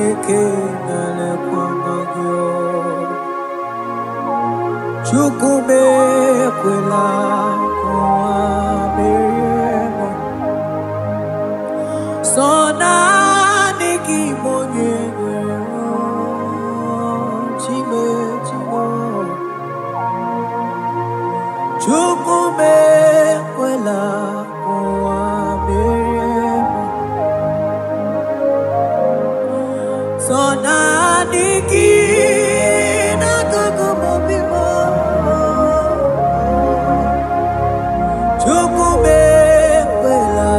Chineke na-elekwa gị. Chukwume ekwela ụwa merie m. Sọ naanị gị bụ onye nwere Chime. Chukwume ekwela ụwa merie m. Sọ naanị gị na-agụgụ m obi m. Chukwume ekwela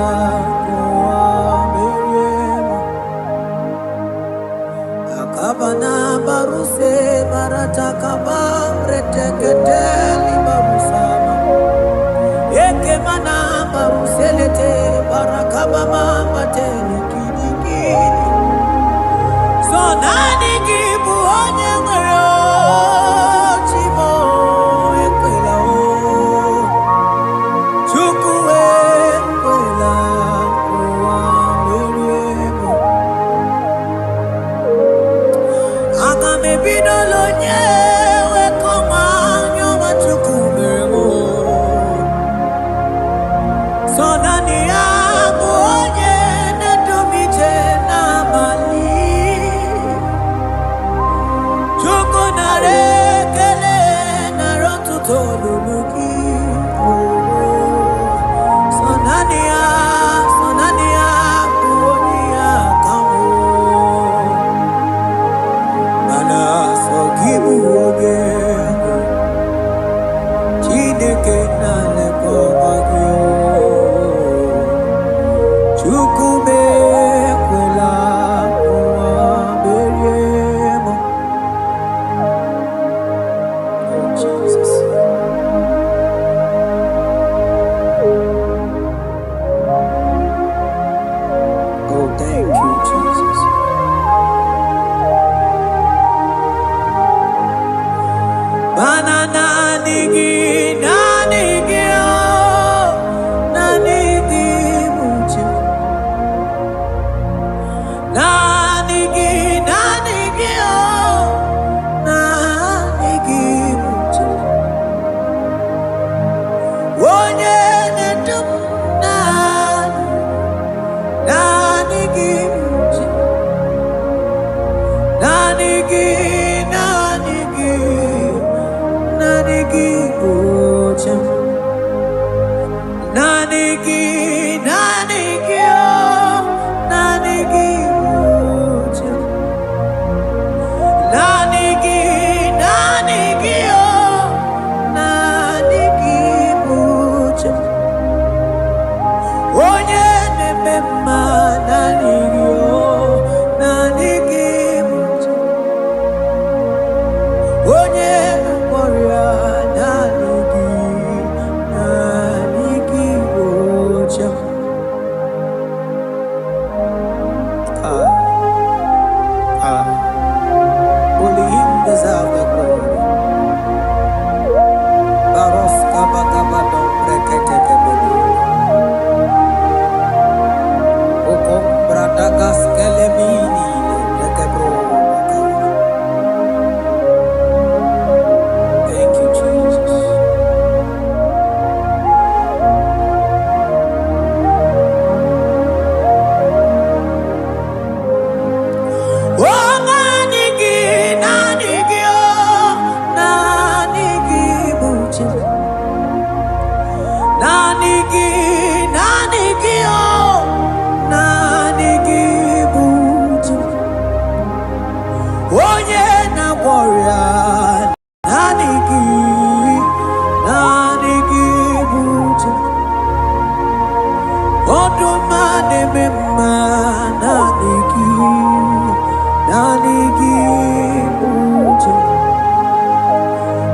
ụwa merie m. Akabana baruse baratakaba reteketeli barusama. Ekemana baruselete barakaba mama tele kidikidi. So nani gibu onye nwere Chimo ekwela o. Chukwu ekwela ụwa merie m. Aga m ebido lonye wekọma nyọma Chukwu mere m. So nani ya bụ onye na-edumije n'abalị. Chukwu nara ekele nara ọtụtụ olulu gị. So nani ya bụ onye ya ka m. Mana sọ gị bụ onye Chineke na-elekwa gị. Chukwume ekwela ụwa merie m. Oh Jesus. Oh, thank you, Jesus. Banana nigi oh, nanigi mucho. Nanigi oh, nanigi mucho. Onye netum nanigi mucho. Nanigi mucho. Nanigi oh, nanigi mucho. Nanigi oh, nanigi mucho. Onye na-eme mma nanigi oh, nanigi mucho. Onye na-akpọrọ nanigi mucho. Only him deserve the glory. Baros kabakabadon breketekebeli. Okom bradagas kelemini lekebro. Thank you, Jesus. Oh, nanigi oh, nanigi mucho. Nanigi oh, nanigi mucho. Onye na-agwọrịa nanigi mucho. Ọdụma na-eme mma nanigi mucho.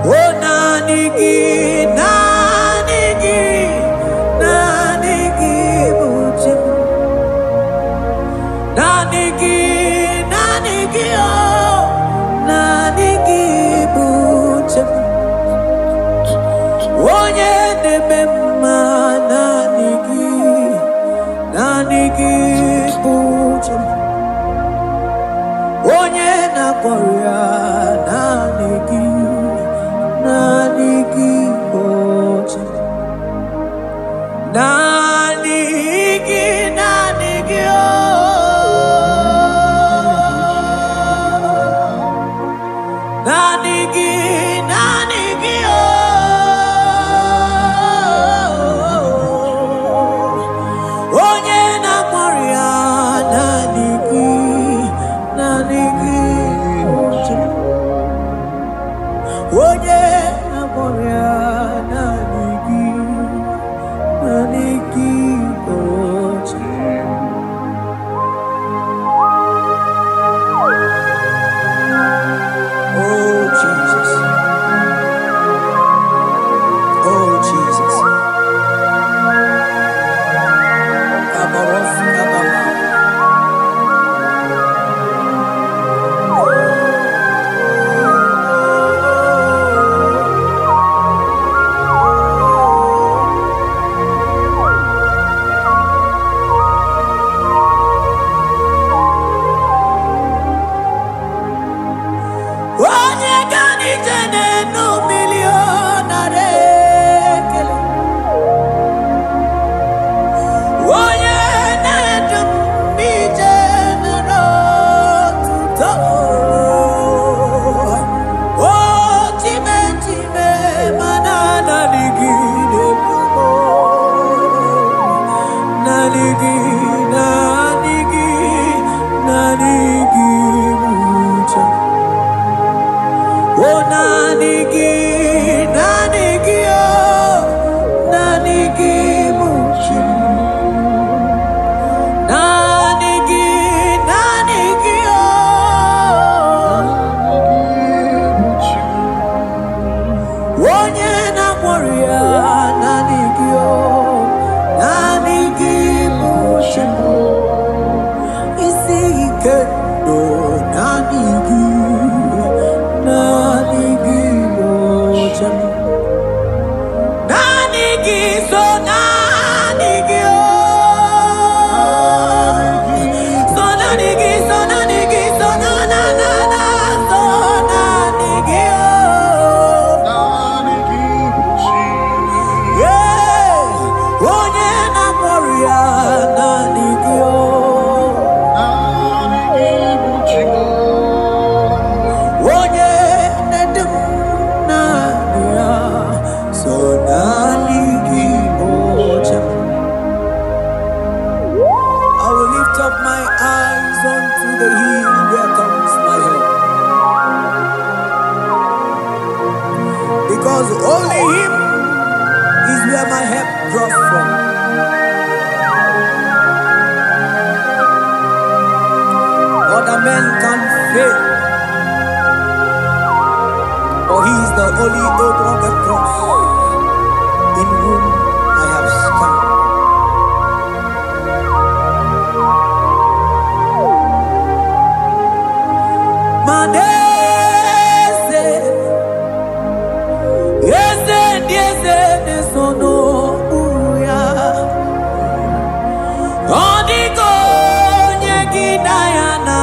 Oh, nanigi mucho. Nanigi oh, nanigi mucho. Onye na-eme mma nanigi mucho. Korea nanigi ocha nanigi oh nanigi oh onye na Korea nanigi ocha onye na Korea nanigi ocha. Oh Jesus, oh Jesus, Kabarof Kabama. Onye gani jene no millionare kele. Onye nedum mi jene to. Oh time manana ligide bumo. Nanigi mucha. Oh nanigi oh nanigi muchi nanigi oh onye na Korea nanigi oh nanigi muchi isi ike no nanigi ocha nanigi so nanigi oh so nanigi so nanigi so na so nanigi oh yeah onye na Korea nanigi oh onye nedum so nanigi ocha. I will lift up my eyes unto the hill where comes my help, because only Him is where my help draws from. Other men can fail, for He is the only hope of the cross, in whom I have stand. Manese, yese nesono uya. Oniko nyegina yana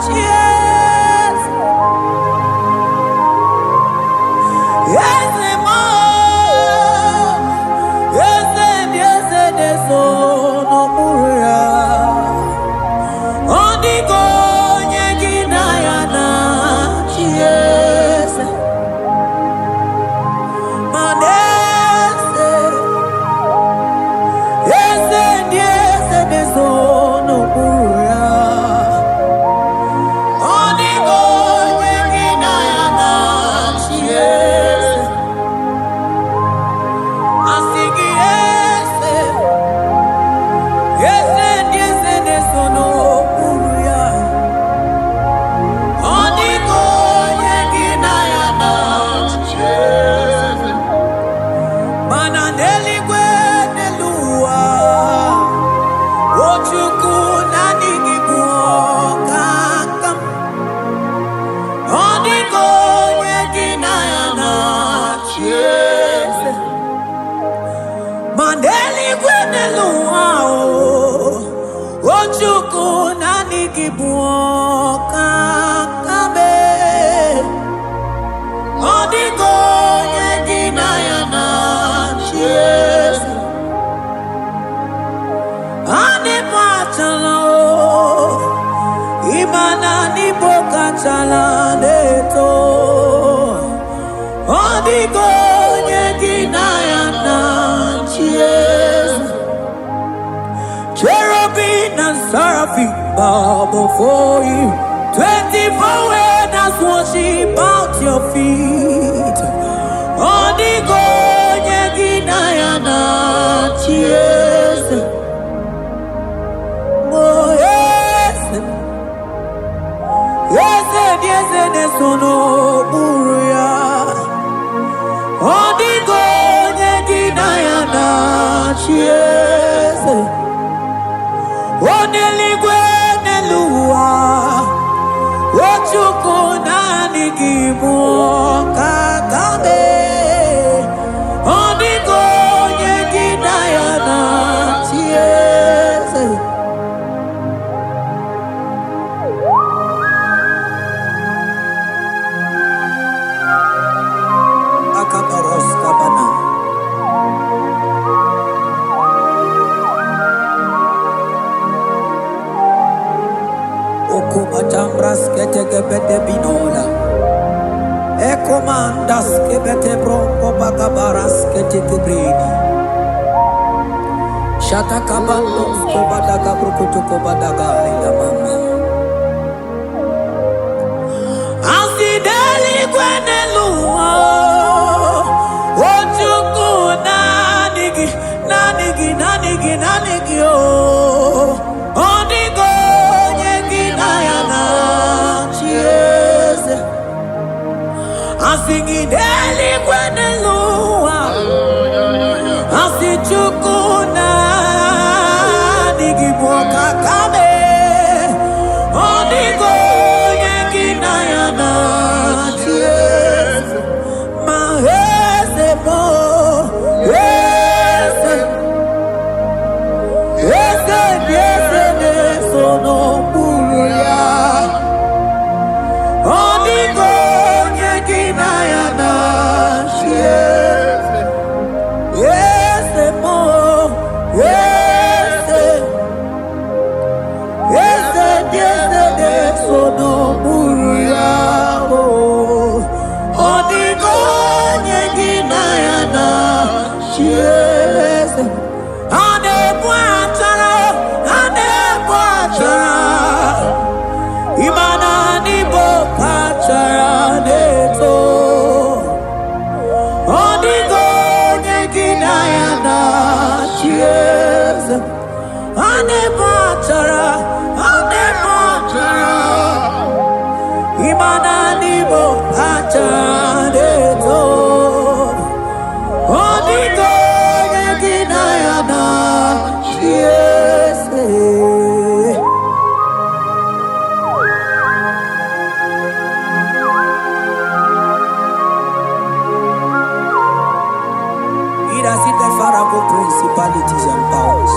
chies. Yese mo, yese nesono uya. Oniko nyegina yana chies. Manese, yese nesono uya. Oniko nyegina yana chies. Asigi yese nesono uya. Oniko nyegina yana chies. Mananeli kwenelua. Ochuku nanigi buokakam. Oniko nyegina yana chies. Maneli kwenelua. Ochuku nanigi buokakam. chalaneto. Odigo Yeginayana Chies. Cherubim and seraphim bow before you. 24 elders worship at your feet. Odigo Yeginayana Chies. Oh yes, yes, yes, yes, no buria. Odigo Yeginayana Chies. Oneligwe nelua. Ochukuna nigimu kakabe. Odigo Yeginayana Chies. Akabaros kabana. Okumachambras ketegebete binola. Ekomandas kebete bronco bagabaras ketekebrini. Shata kabandos kobadaga brukutu kobadaga ila mama. Asideli kwenelua. Ochuku nanigi, nanigi, nanigi, nanigi oh. Odigo Yeginayana Chies. Asigideli kwenelua. Asichuku nanigi boka kame. Odigo Yeginayana Chies. Mahese mo. Principalities and powers.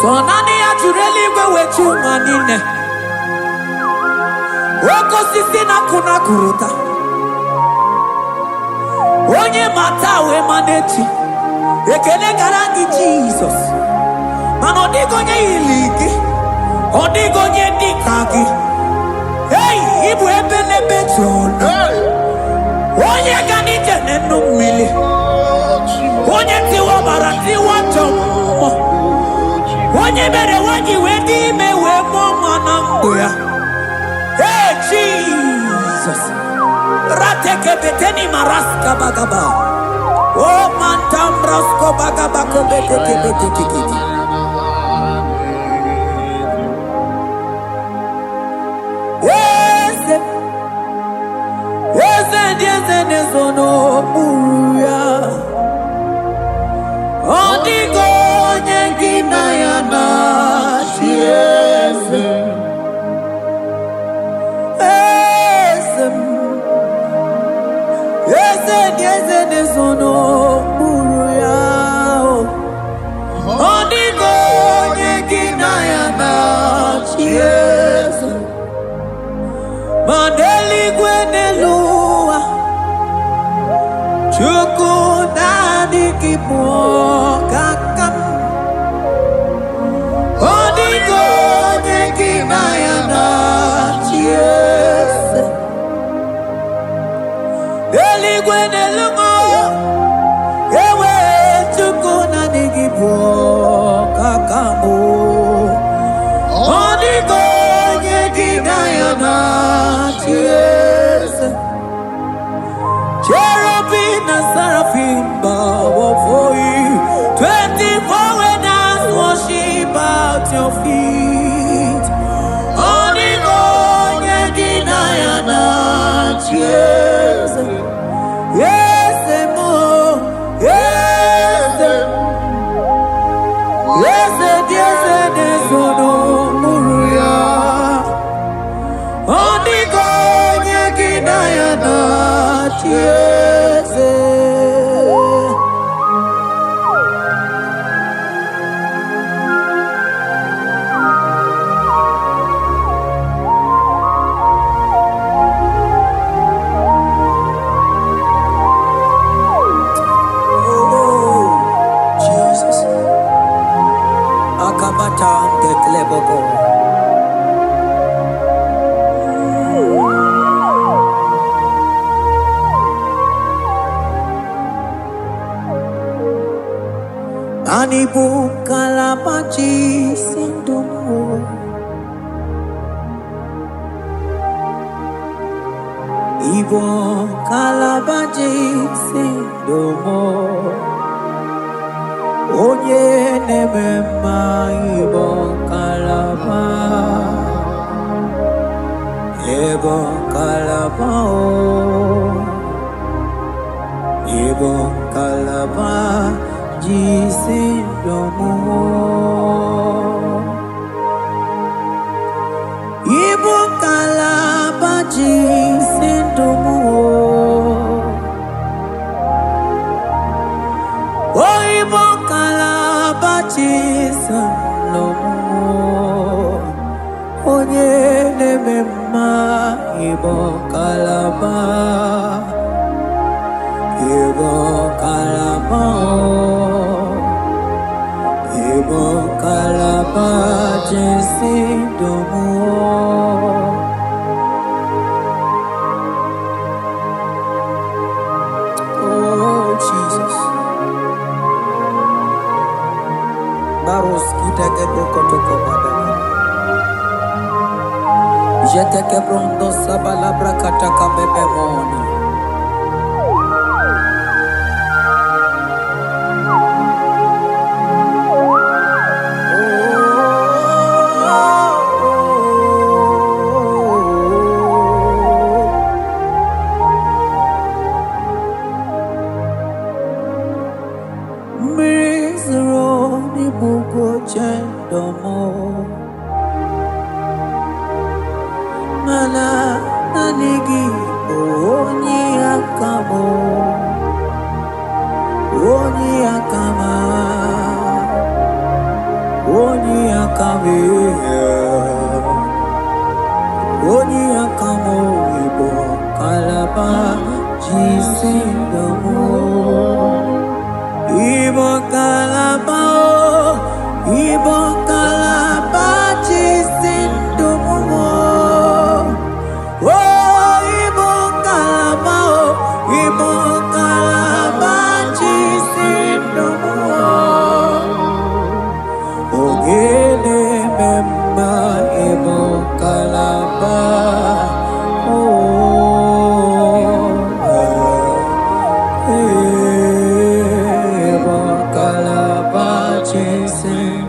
So nani actually go with you manine. Woko sisi na kuna kuruta. Onye matawe manechi. Ekele garangi Jesus. Mano digo nye iliki. Odigo nye dikaki. Hey, ibu ebele bechono. Onye gani jene numili. Onye tiwa barati wachomo. Onye bere wanyi wedi mewe mwana mbuya. Hey Jesus. Rateke beteni maraska bagaba. Oh mantambrasko bagaba kobeteke beteke. Nezono buya. Odigo Yeginayana Chies. Nezono buya. Odigo Yeginayana Chies. Mandeli gwenelua. Chuku nani kiboka kam. Odigo Yeginayana yes, yes, more, yes, yes, yes, yes, no, Muruya, Oniko, Yakinayana, yes. Anibu kalabachi sindumo, Ibo kalabachi sindumo, Oye nemema Ibo kalaba, Ibo kalabao, Ibo kalaba. Jisindomo Ibo kalaba jisindomo Oh Ibo kalaba jisindomo Onye nemema Ibo kalaba Ibo kalaba Ibo kalaba jisindomo Oh Jesus Baros kita kebrokotoko badana Jete kebrondo sabalabra kataka bebemoni Mana nanigi oni akamo oni akama oni akame oni akamo Ibo kalaba jisindomo Ibo kalaba Ibo kalaba jisindomo Oh Ibo kalaba Ibo kalaba jisindomo Ogele memba Ibo kalaba Ibo kalaba jisin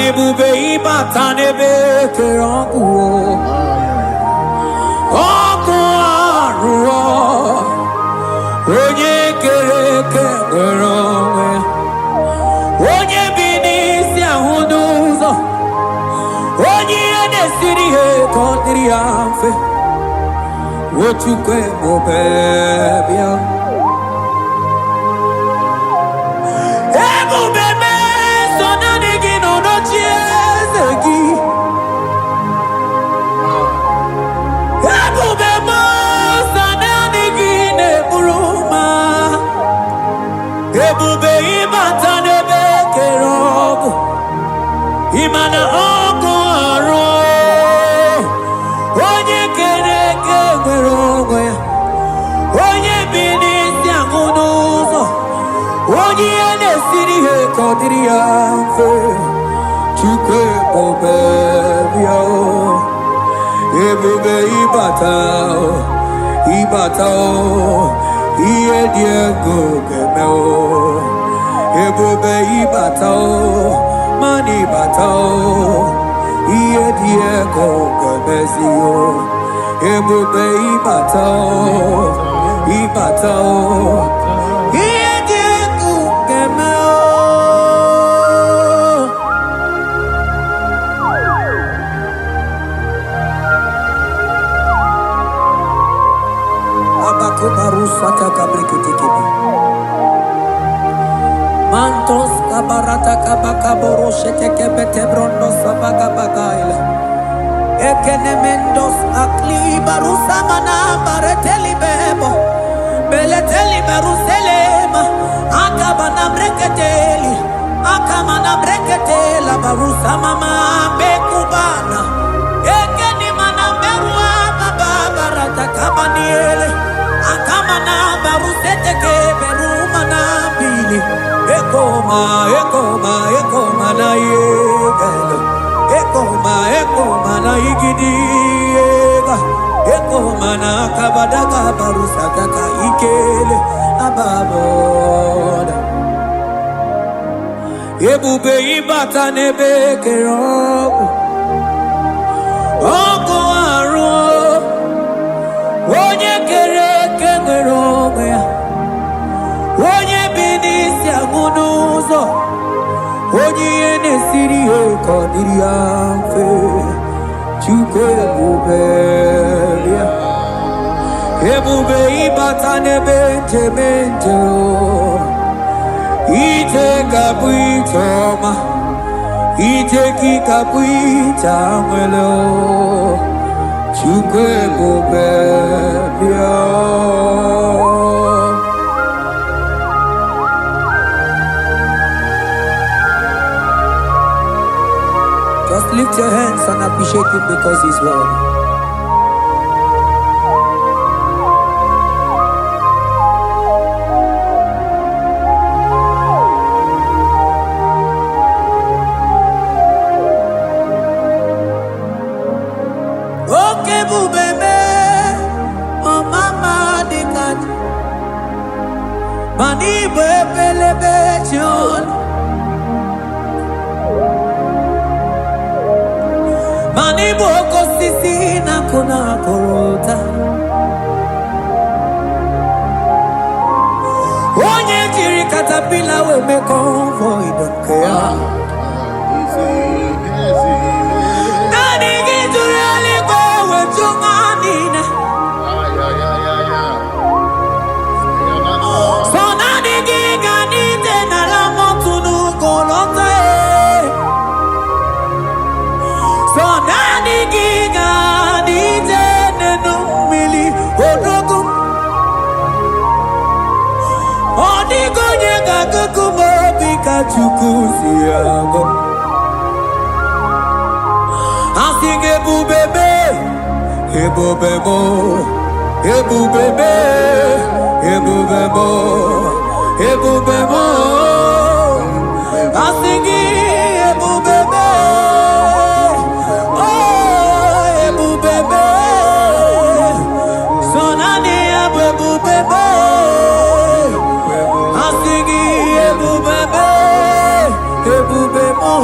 ebube ịbata n'ebe kere ọkụ ọkụ arụọ onye kere eke nwere onwe onye bi n'isi ahụ n'ụzọ onye ihe na-esiri ihe ka ọ dịrị ya mfe Ochukwu ebube bịa ebube so naanị gị nọ n'ocheeze gị ebube so naanị gị na-eburu ma ebube ịbata n'ebe kere ọgụ ịma na ọgụ arụ onye kere eke nwere onwe ya onye bi n'isi ahụ n'ụzọ onye ihe na-esiri ihe ka ọ dịrị ya mfe Chukwu ebube bịa ebube ịbata ihe dị ego ga-eme ebube ịbata mana ịbata ihe dị ego ga-emezi ebube ịbata ihe dị ego ga-eme Abakubarusata kabriketikebe Mantos kabarata kabakaboro shetekebete brondo sabagabagaila Ekenemendos akli barusa mana bareteli bebo Beleteli baruselema Akabana breketeli Akamana breketela barusa mama bekubana Ekeni mana berua baba barata kabaniele Akamana baruseteke berumana bili Ekoma na yegelo Ekoma na igidiega Ekoma na kabadaga barusataka ikele ababoda Ebube ịbata n'ebe kere ọgụ ọgụ arụ onye kere eke nwere onwe ya onye bi n'isi ahụ n'ụzọ onye ihe na-esiri ihe ka ọ dịrị ya mfe Chukwu ebube bịa ebube ịbata n'ebe njem ije ga-abụ ije ọma ije gị ga-abụ ije anwele Chukwu ebube bịa Just lift your hands and appreciate him because he's worthy. Okay, bubebe, oh mama dikat, mani bebelebe chon. Mani boko sisi na kuna korota Onye jiri katapila we me convoy don't care Nani gijuri alikwe we chumanine So nani giga nite na la motunu kolota So nani giga nije nenumili odogu Odigo nyega kukumo bika chukusiago Asing ebubebe Ebubebo Ebubebe Ebubebo Ebubebo Asing ebubebe Ebube mo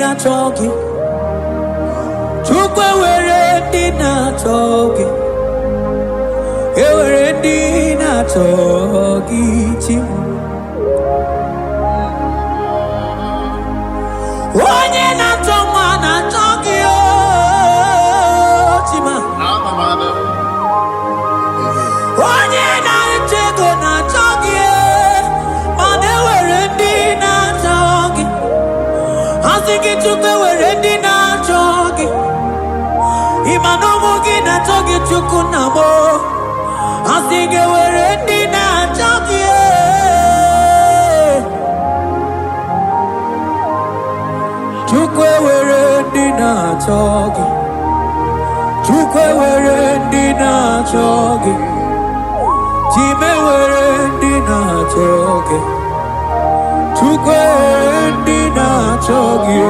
na-achọ gị. Chukwu ewere ndị na-achọ gị. Ewere ndị na-achọ gị chi. Onye na-achọ nwa na-achọ gị chima. Onye na-achọ ego na-achọ gị, mana ewere ndị na-achọ gị. Asị gị Chukwu ewere ndị na-achọ gị. Ịma na ụmụ gị na-achọ gị Chukwu na mụ. Asị gị ewere ndị na-achọ gị. Chukwu ewere ndị na-achọ gị. Chukwu ewere ndị na-achọ gị. Chime ewere ndị na-achọ gị. Chukwu ewere ndị na-achọ gị.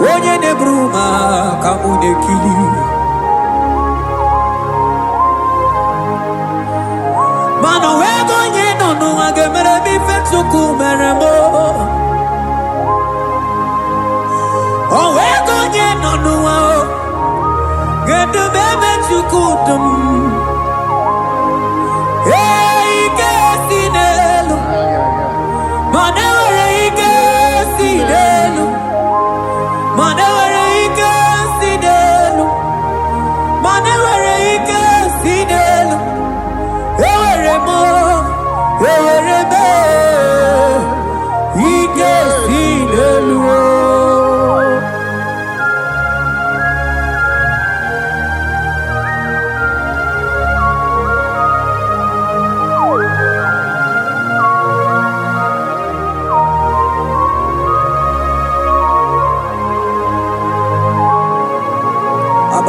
Onye nebruma kamu nekili. Mano wego nye nono agemere mi fetuku meremo. O wego nye nono ao gedu bebe chukudum. Hey kesinelu, manewere kesinelu.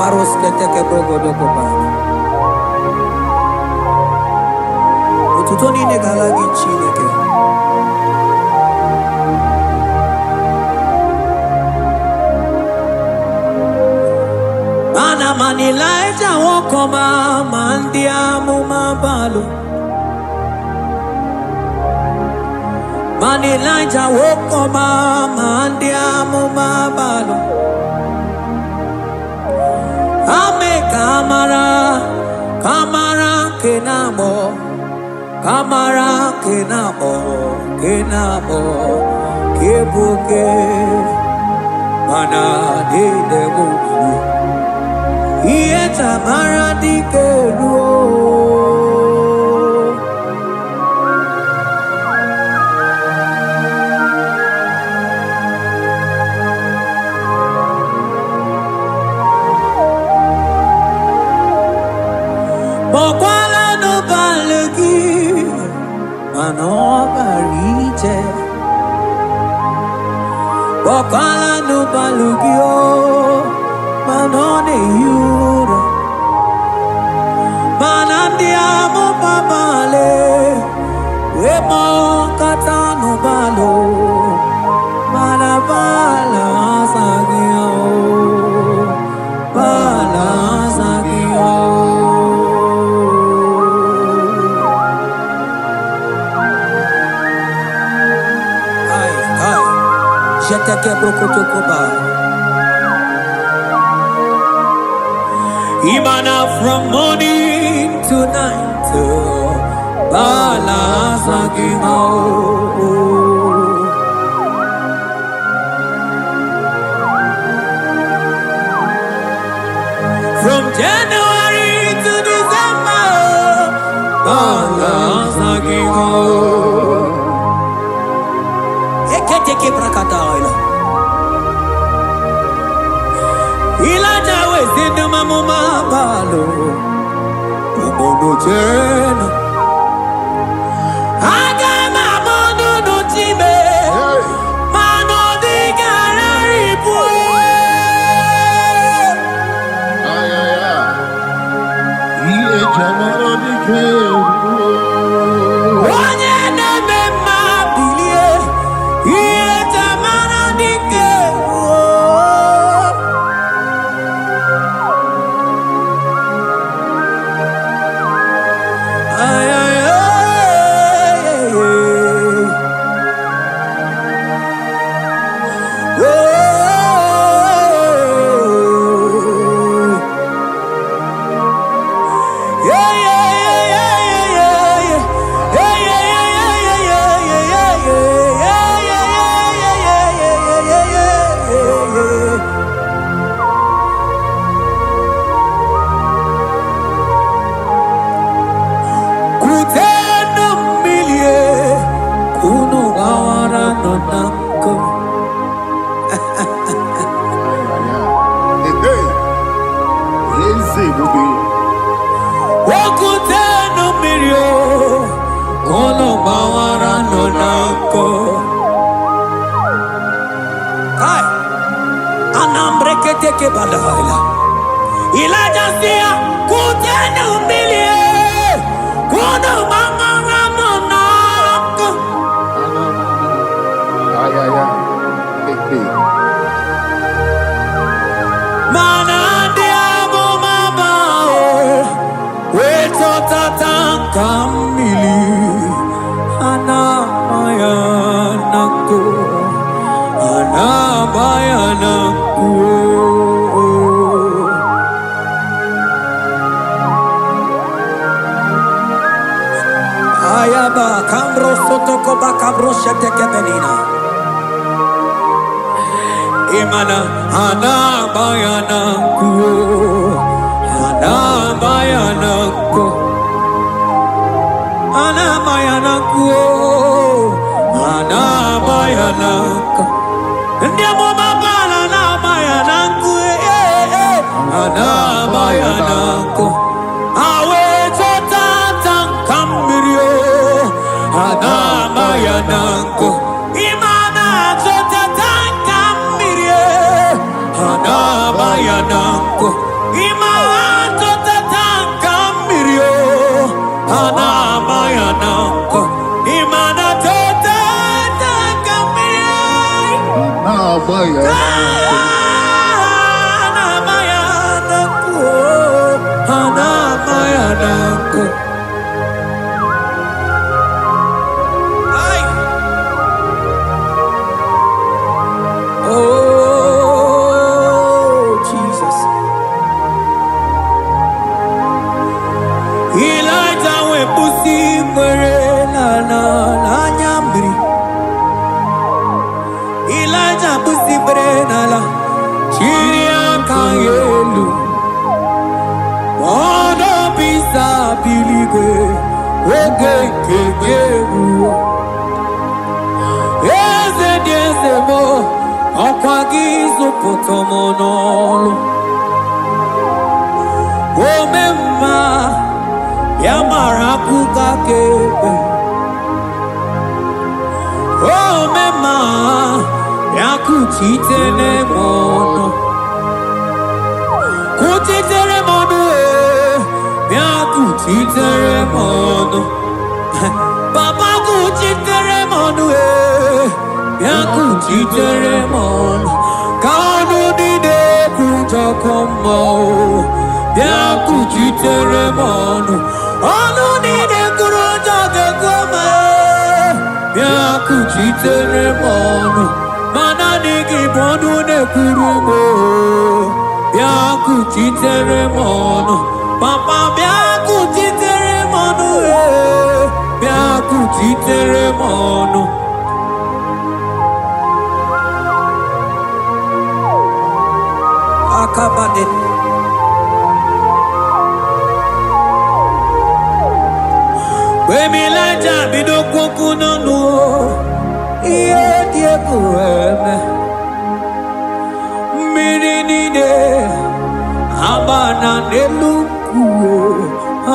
Baros keteke brogodo kopa. Ututoni negala gi Chineke. Man Elijah won't come man diamuma balu. Man Elijah won't come man diamuma balu. Ame kamara kenamo, kamara kenamo kebuke mana de debu. Ieta maradike luo. Bokwala no balegi, mano barije. Bokwala no balugio, mano ne yura. Manandiamo babale, wemo katano balo, manabala sagio, bala sagio. Ai, jete que brokotokoba. Imana from morning to night, bala sagimo. From January to December, bala sagimo. Eketeke brakadaila. Ilaja wezindu mamuma balo umono jena agama mono no time mano digara ripu iye jamara dike onye neme mabilie iye jamara dike Ilaja sia kutenu milie kuno mangara monako. Mana diamo mabao weto tatanka mili ana mayanako Ayaba kambro sotoko bakabro sheteke benina. Imana ana bayanako, ana bayanako, ana bayanako, ana bayanako. Ndiamo mabala na bayanako, ana bayanako. Awe totata kambirio, ana bayanako. Imana totata kambirie, ana bayanako. Imana totata kambirio, ana bayanako. Imana totata kambirie, ana bayanako. Elijah we pusi mwere la nyambri. Elijah pusi mwere la chiria kayelu. Mono bisa biligwe wege kegeru. Eze diese mo okwagizu potomonolo. Omemma yamarakuka kebe. Omemma yakuchitere mono. Kuchitere mono yakuchitere mono. Papa kuchitere mono yakuchitere mono. Kanu dide kujakomo. Yakuchitere mono. Anu nide kuroja de goma. Yakuchitere mono. Mana nigi bono ne kurumo. Yakuchitere mono. Papa yakuchitere mono. Yakuchitere mono. Akabade. Elijah bidokwoku nonu iye dieku eme mmiri nide abana neluku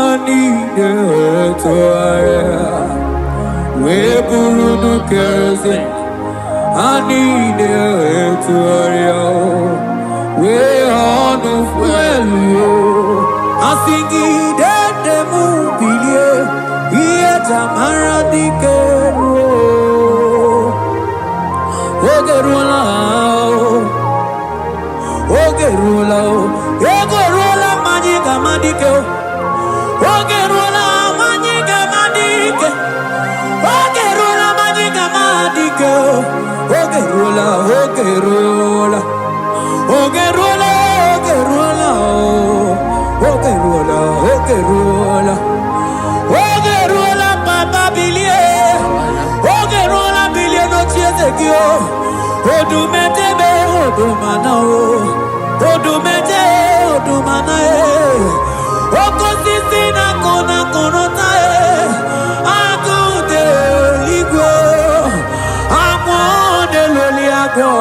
anide etoaya weburu nukeze anide etoaya we honu fuelu asingide demubilie Tamara dikero, ogerula, ogerula, ogerula majiga madike, ogerula majiga madike, ogerula majiga madike, ogerula, ogerula, ogerula, ogerula, ogerula, ogerula. Odumetebe odumana o odumete odumana e okosisi na kona konota e akude ligwe amode loli agwo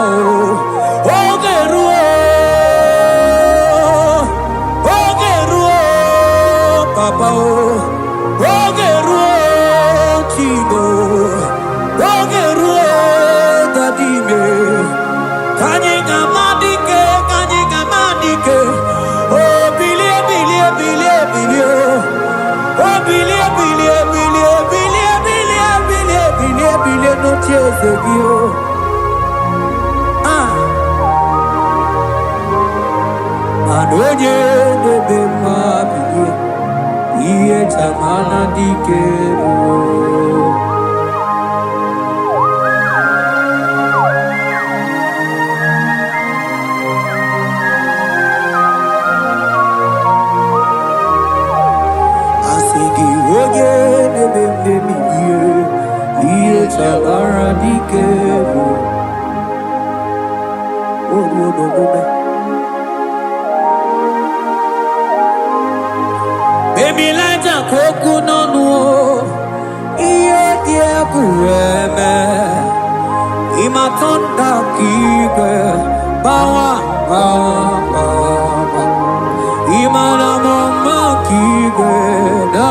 ogeruo papa o ogeruo chido ogeruo Kanyika madike, oh bilie, oh bilie, no chase you. Adoye de bema bilie, iye tamana dike. Baby Elijah koku nonu iye die kueme imatonda kike bawa imana mama kike da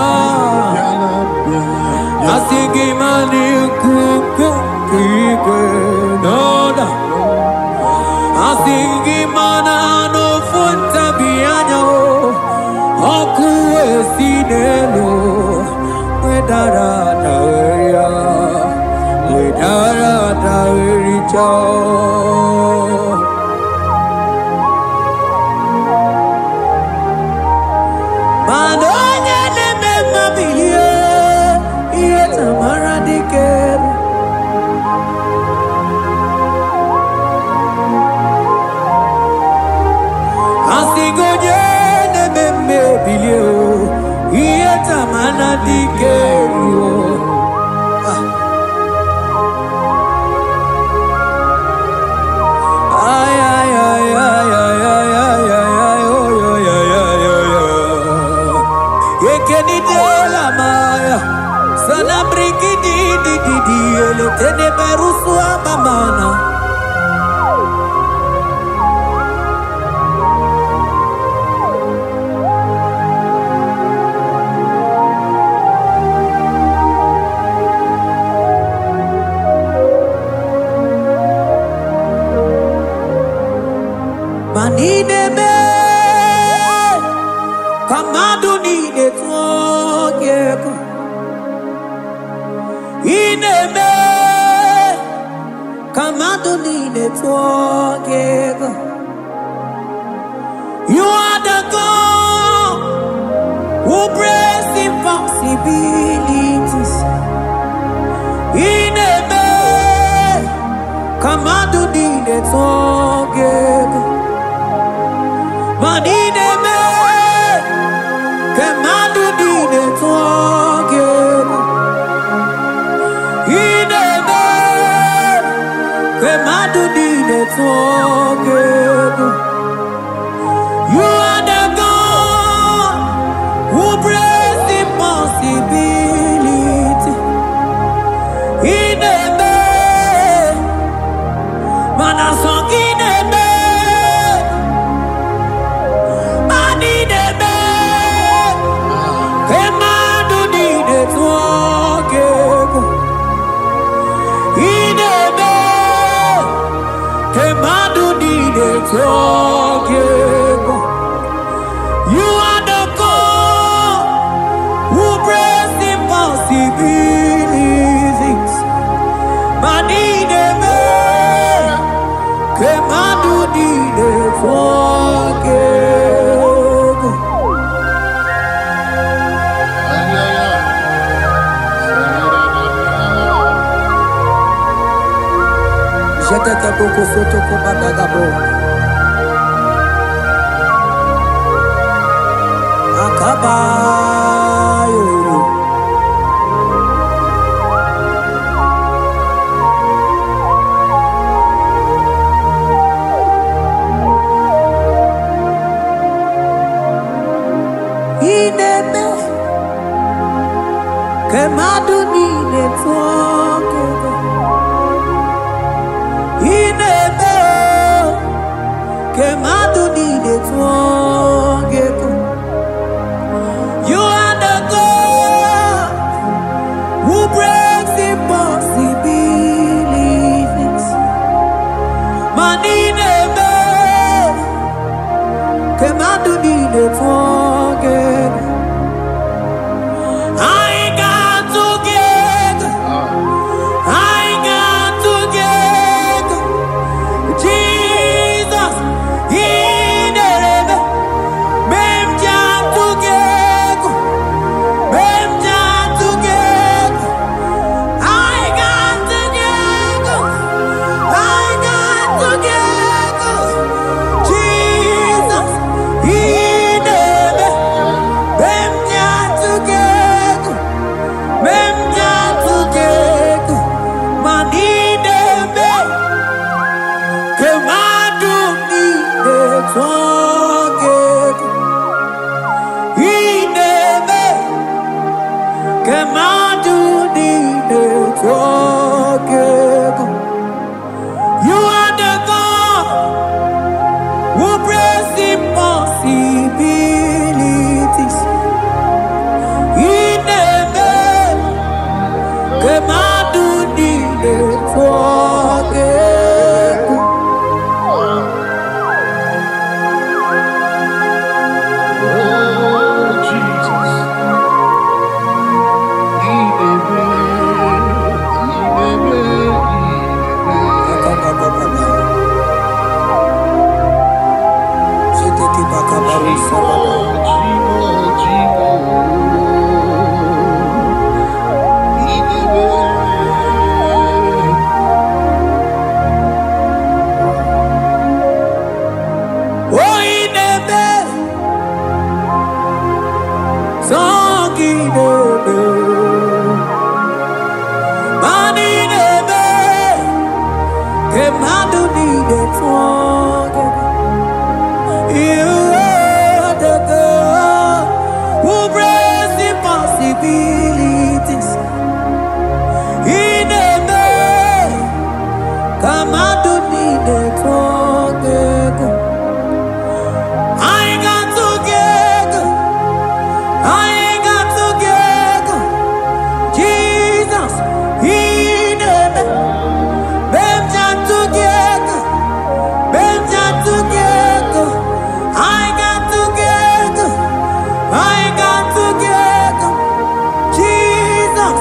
asigi mani kuku kike da asigi mana no funta bianyo oku esinelo wedara tawericha Madonya neme mabilie iye tamara dikeru asigoje neme mabilie iye tamara anadikerio. Ay, ay, ay, ay, ay, ay, ay, ay, oh, yo, yo, yo, yo, yo. Yekeni de la maya, sana briki di, ele tene berusu amamana. Manideme, kamadu nide twogeko. Ineme, kamadu nide twogeko. You are the God who breaks impossibilities. Ineme, kamadu nide twogeko. Manideme, kemadu dine twogeko. Ineme, kemadu dine twogeko. You are the God who breaks impossibility. Ineme, manasong ineme. You are the God who breaks impossibilities. Manideme, kemadu dide twogeko. Jeteke boko soto kumadagabo. Akabayo. Ineme, kemadu nine twogeko. Ineme, kemadu nine twogeko. You are the God who breaks impossibilities. Manideme, kemadu nine twogeko. I got together. I got together. Jesus, ineme, mem jam together. Mem jam together. I got together. I got together. Jesus, ineme, mem jam together. Mem jam together. Manideme, kemadu nide twogeko. Ineme, kemadu nide twogeko. You are the God who breaks impossibilities. Ineme, kemadu nide twogeko. Oh, Jesus. You are the God who brings impossibilities. In a day, come out to need the talk. I got together. I got together. Jesus, in a day, together. Together. I got together. I got together. Jesus,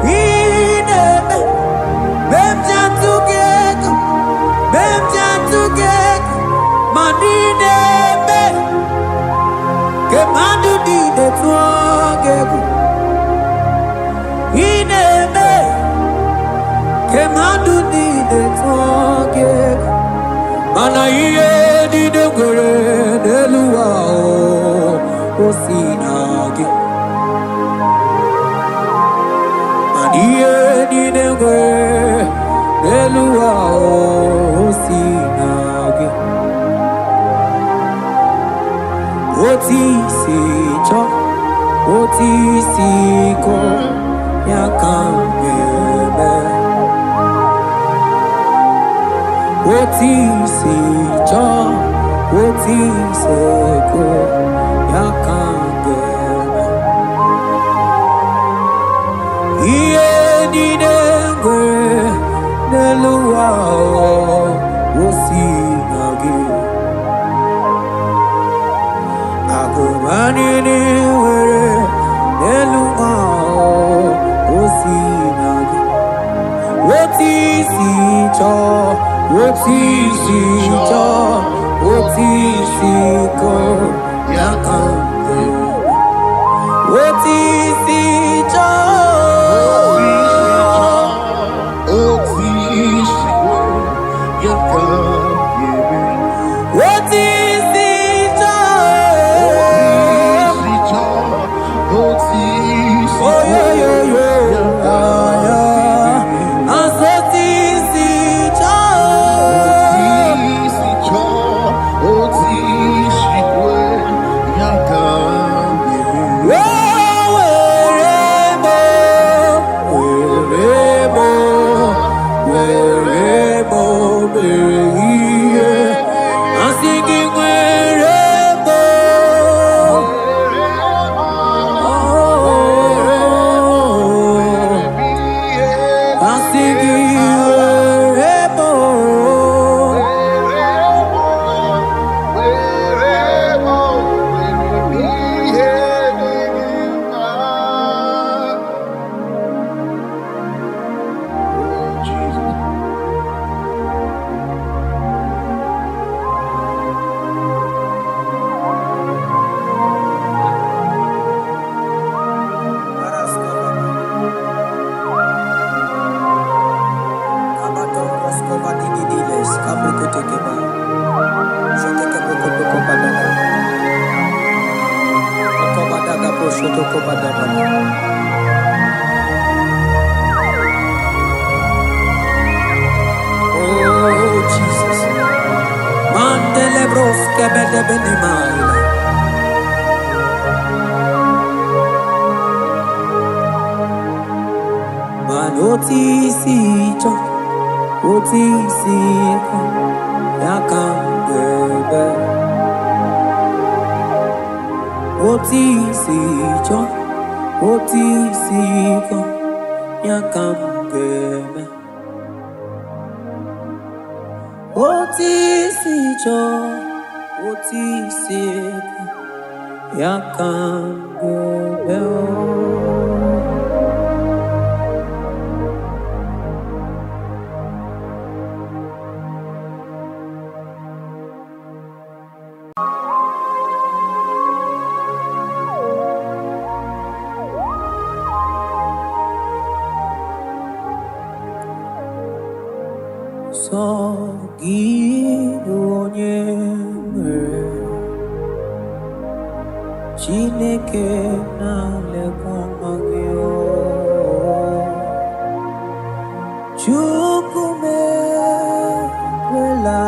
in a day. Together, together, Manine, Kemadu di de Tuagego, Ineme, Kemadu di de Tuagego, Manaye di de Gure de Luao, Osinage, Manaye di de Gure. Elua osinage oti sicho oti siko yakambebe oti sicho oti siko yakambebe iye dinengwe Nelua osinage Agumani niwere Nelua osinage Woti sicho Woti siko Yakambe Woti sicho What is it? Oh, yeah. And so this is I'm singing wherever. I'm singing wherever. Oh Jesus, Mandele broske bede bene maila. Manoti sicho, oti siko, yakambebe. Oti sicho, oti siko, yakambebe. Oti sicho, oti siko, yakambebe. Sogidonyeme Chineke na lekwamagyo Chukume wela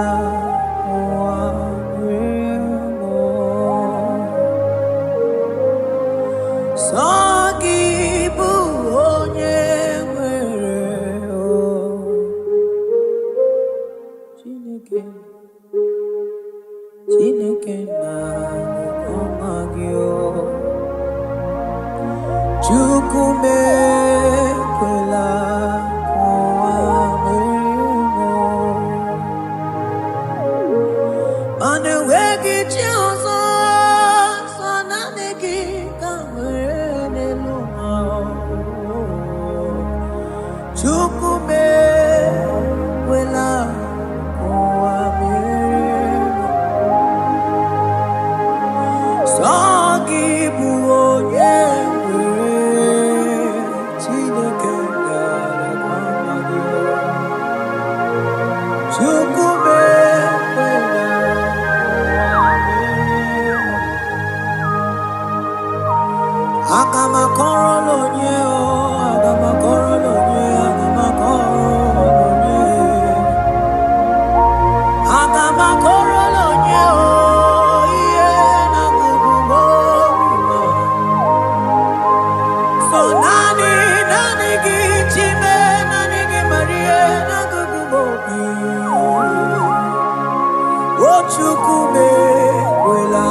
chukume wela kuamiri sogi buonye Chineke ndara kwamagi chukume wela Akamakoro lonye o, akamakoro lonye, akamakoro lonye. Akamakoro lonye o, iye na kukubo bima. So nani gichime, nani gimarie na kukubo bima. Ochukume wela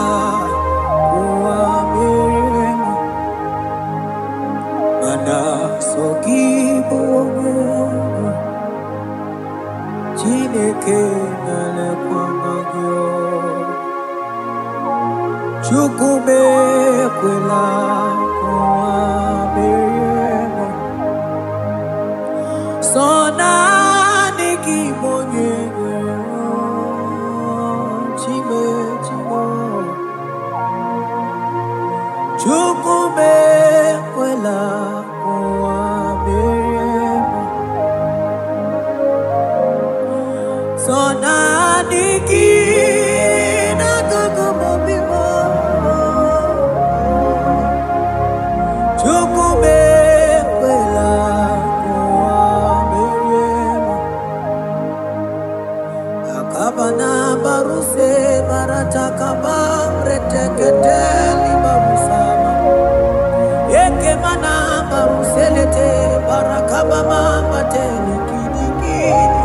kuamiri. Mana sogi bongo Chineke nale kwamagyo chukume kwela kuamiriemo Sona niki bonye Chime chukume kwela Sonaniki na kukumobimo chukume kwela kuamiriemo Akabana baruse baratakaba reteketeli barusama Ekemana baruselete barakabama matele kidikidi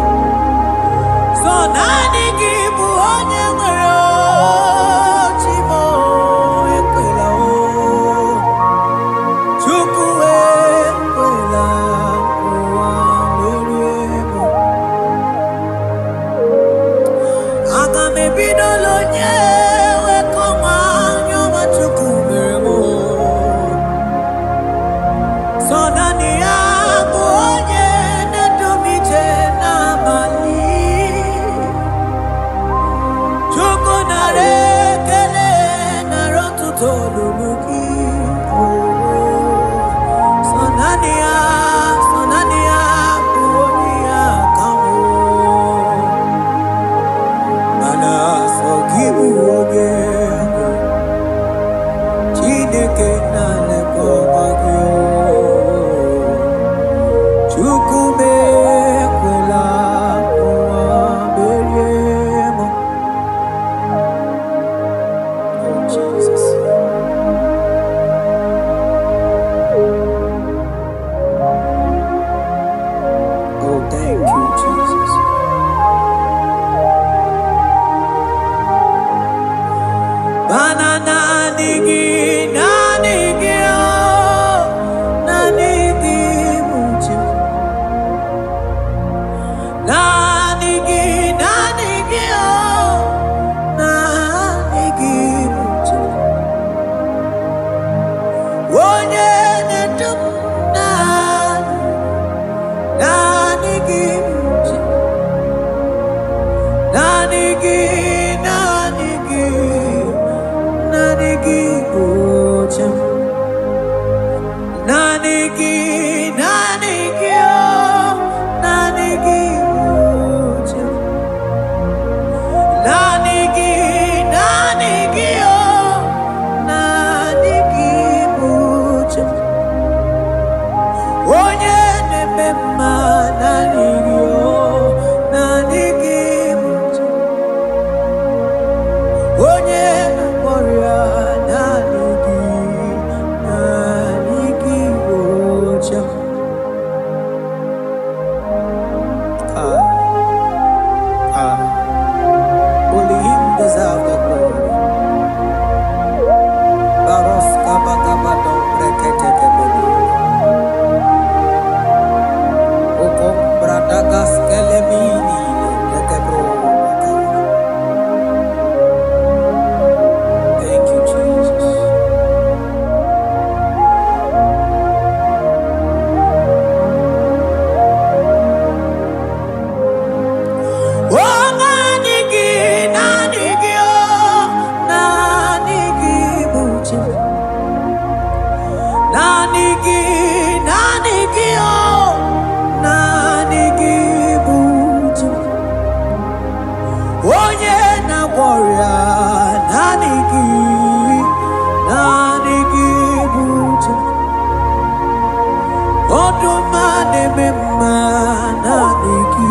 Sonani gibu onye nwere chimo ekwela o Chukwu ekwela ụwa meriemo Aga m ebido lonye wekọnwa nyọma Chukwu mere mo Sonani ya bụ onye na-edumije n'abalị Toluki Sonania Buonia Kamo Mana Sogibu Oge Chineke Nale Komagyo Chukume Kwela Kuamiriemo Oh Jesus Thank you, Jesus. Banana nigi, nanigi oh, nanigi mucho. Nanigi oh, nanigi mucho. Onye netum Nanigi Bocham Nanigi oh Nanigi Bocham Nanigi oh Nanigi Bocham Onye nememma Nanigi oh Nanigi Bocham Onye warrior Nanigi Bocham Only him deserves the glory. Baros kabakabadom brekete kebeli. Okom brada Odumane mema nanigi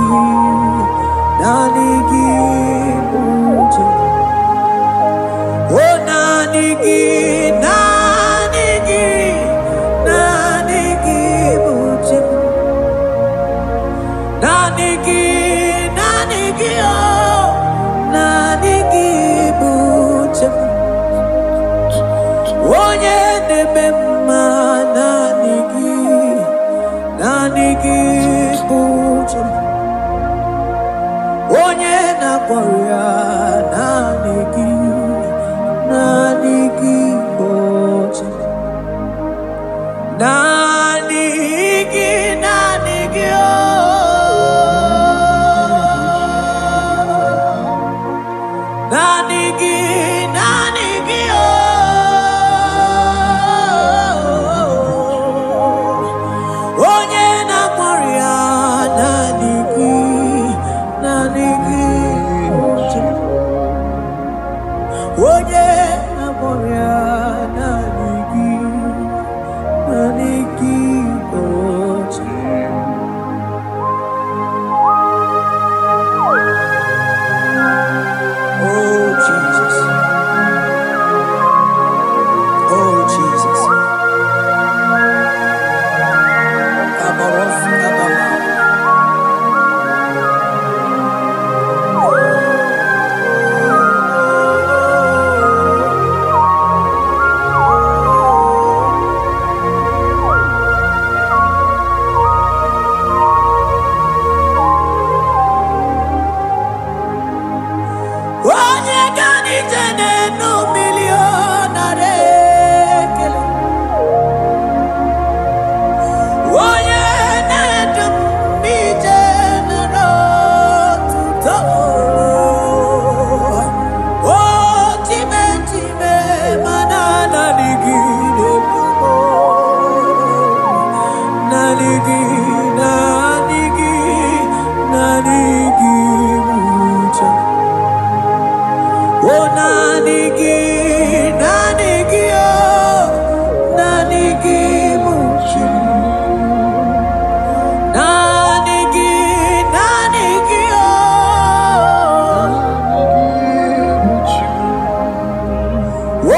uche. Oh nanigi uche. Nanigi oh nanigi uche. Onye nemema nanigi uche. Onye na-akpọrọ nanigi uche. Nanigi oh nanigi oh onye na-akpọrọ nanigi uche. Onye na-akpọrọ nanigi uche. Oh Jesus. Oh Jesus. Abarosi ababa. Onye ganije n'enu milionare kele. Onye na-edu ije n'otuto. Oh time mana nanigi n'ebubo. Nanigi uche. Oh nanigi oh nanigi uche. Nanigi oh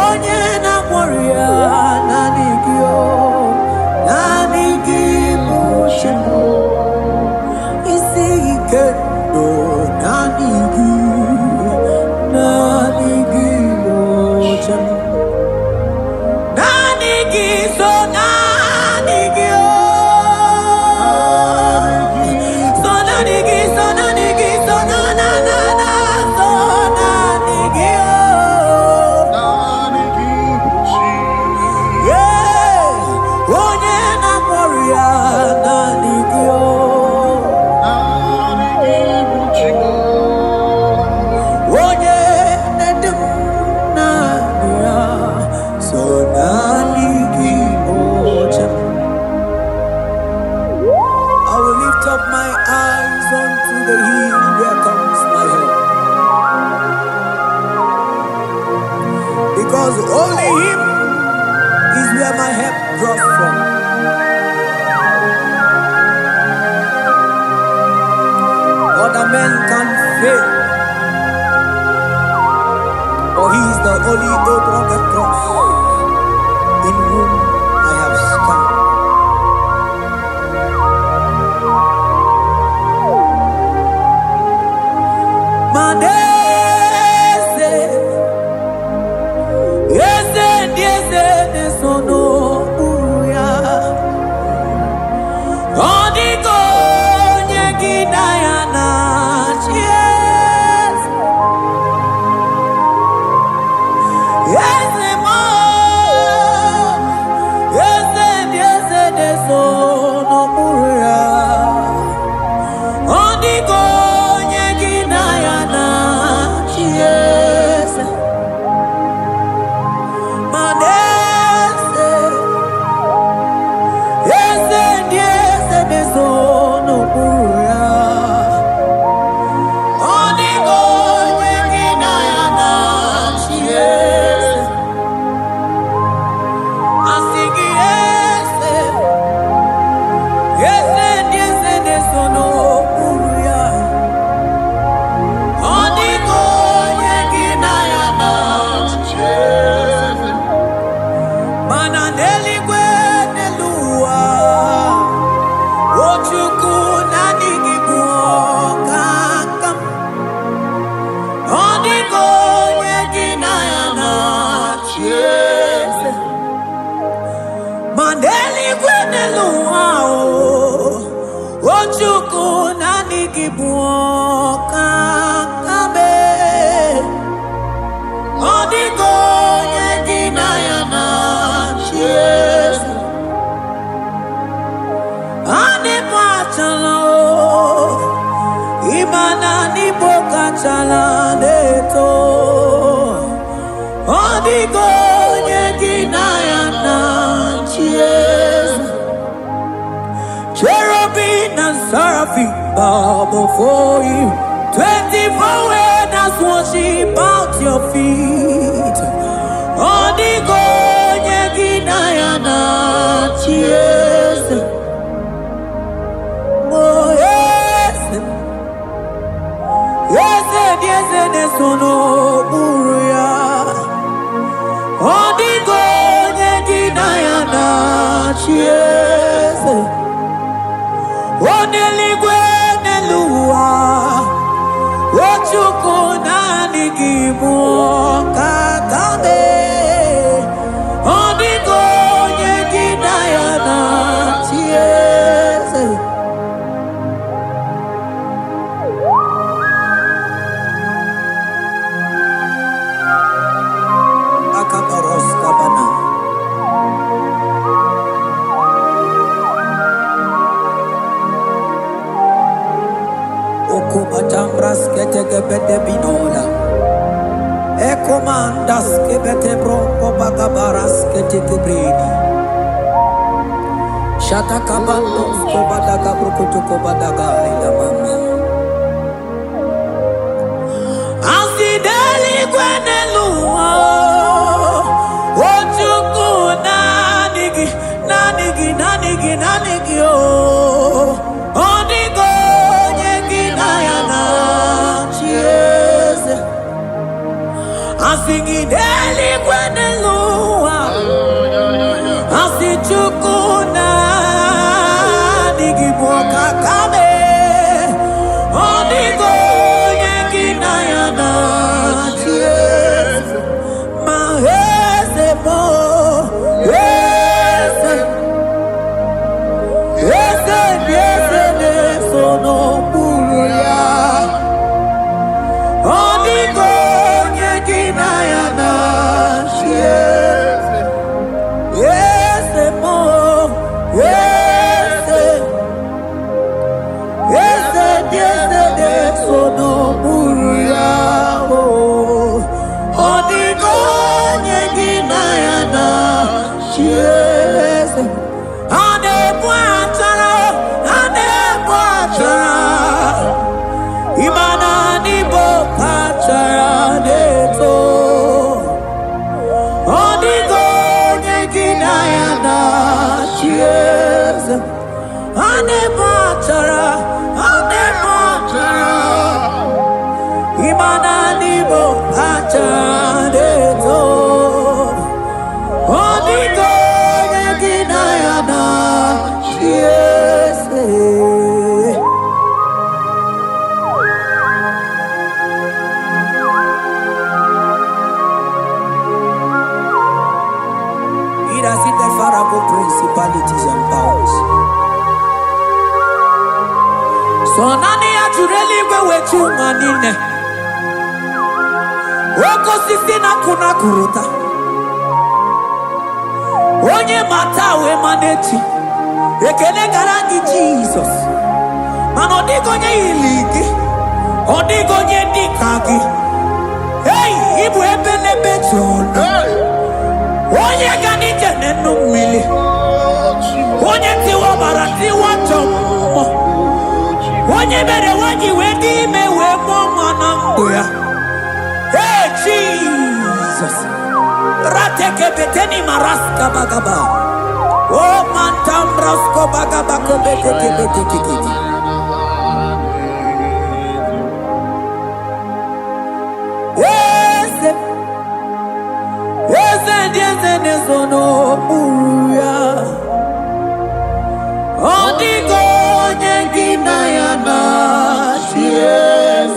onye na-akpọrọ nanigi oh nanigi uche. buoka kabe Odigo yegina yana Yes Ane pachala Imana ni boka chala neto Odigo yegina yana Yes Cherubim and seraphim bow before you. 24 elders worship at your feet. Odigo yegina yana Yes. Oh yes. Yes, yes, yes, no buruya. Odigo yegina yana Yes. Oneligwe neluwa Ochuku nanigibu kakabe Odigo yegina yana Yes. Akaparos kabana Okupatambras ketekebete binola Ekomandas kebete bronco bagabaras ketekebrini Shatakabandos kobadaga brukutu kobadaga ila mama Asideli kwenelua Ochuku nanigi nanigi nanigi nanigi oh Odigo Asingideli kwenelua Asichukuna Nigiboka kabe Odigo yegina yana Yes Mahese mo Yes Yes Yes Sono buruya Odigo Yes, mo, yes, yes, yes, sono buruya, Odigo yegina yana, yes, ane buatara, imana ni bokachara neto. Odigo yegina yana Yes. Ane batara Imana nibo batara deto Odigo yegina yana Yes. Principalities and powers. So nani ajureli wetu manine. Woko sisi na kuna kuruta. Onye matawe manechi. Ekele garangi Jesus. Manodigo nye iligi. Odigo nye dikagi. Hey, ibu ebele bejono. Onye gani jene numili Onye tiwa barati wachomo Onye bere wanyi wedi mewe mwana mbuya Hey Jesus Rateke beteni maraska bagaba Oh mantambrasko bagaba kobeteke beteke Yes, sono buruya Odigo yegina yana Yes.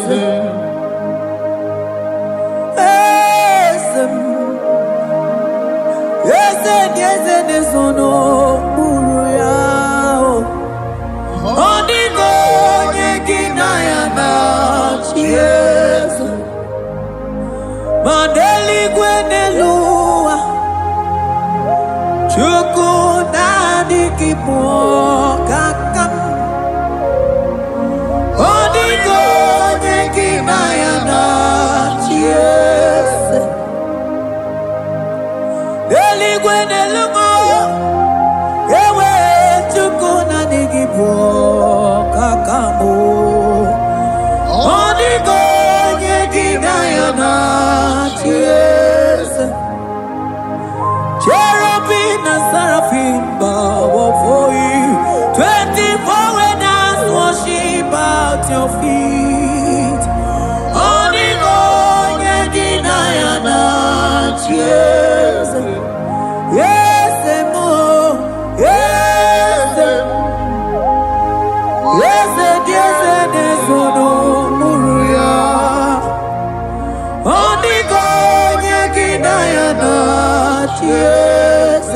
Yes, sono buruya Odigo yegina yana yes. Mandeli gwenelua chukunani kipokakam odigo nyekinayana yes. Deli gwenelua ewe chukunani kipokakamu odigo nyekinayana yes. Cherubim and seraphim bow before you. 24 elders worship at your feet. Onigo yedinayana yes. Yes, mo. Yes. Yes, yes, yes, no muruya. Onigo yedinayana yes.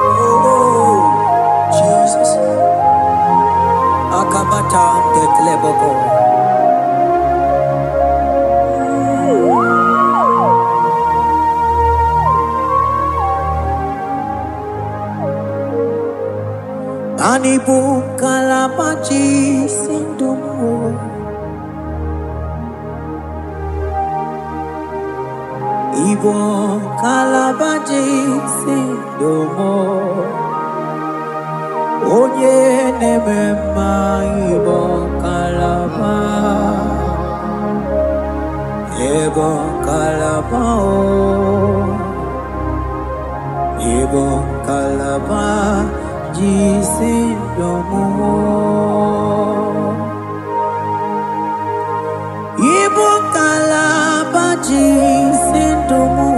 Oh, Jesus. Akabata de Kleboko. Anibu kalabachi sindumu Ibo kalabachi sindumu Onye nemema Ibo kalaba Ibo kalaba Ibo kalaba Jisindomo Ibo kalaba jisindomo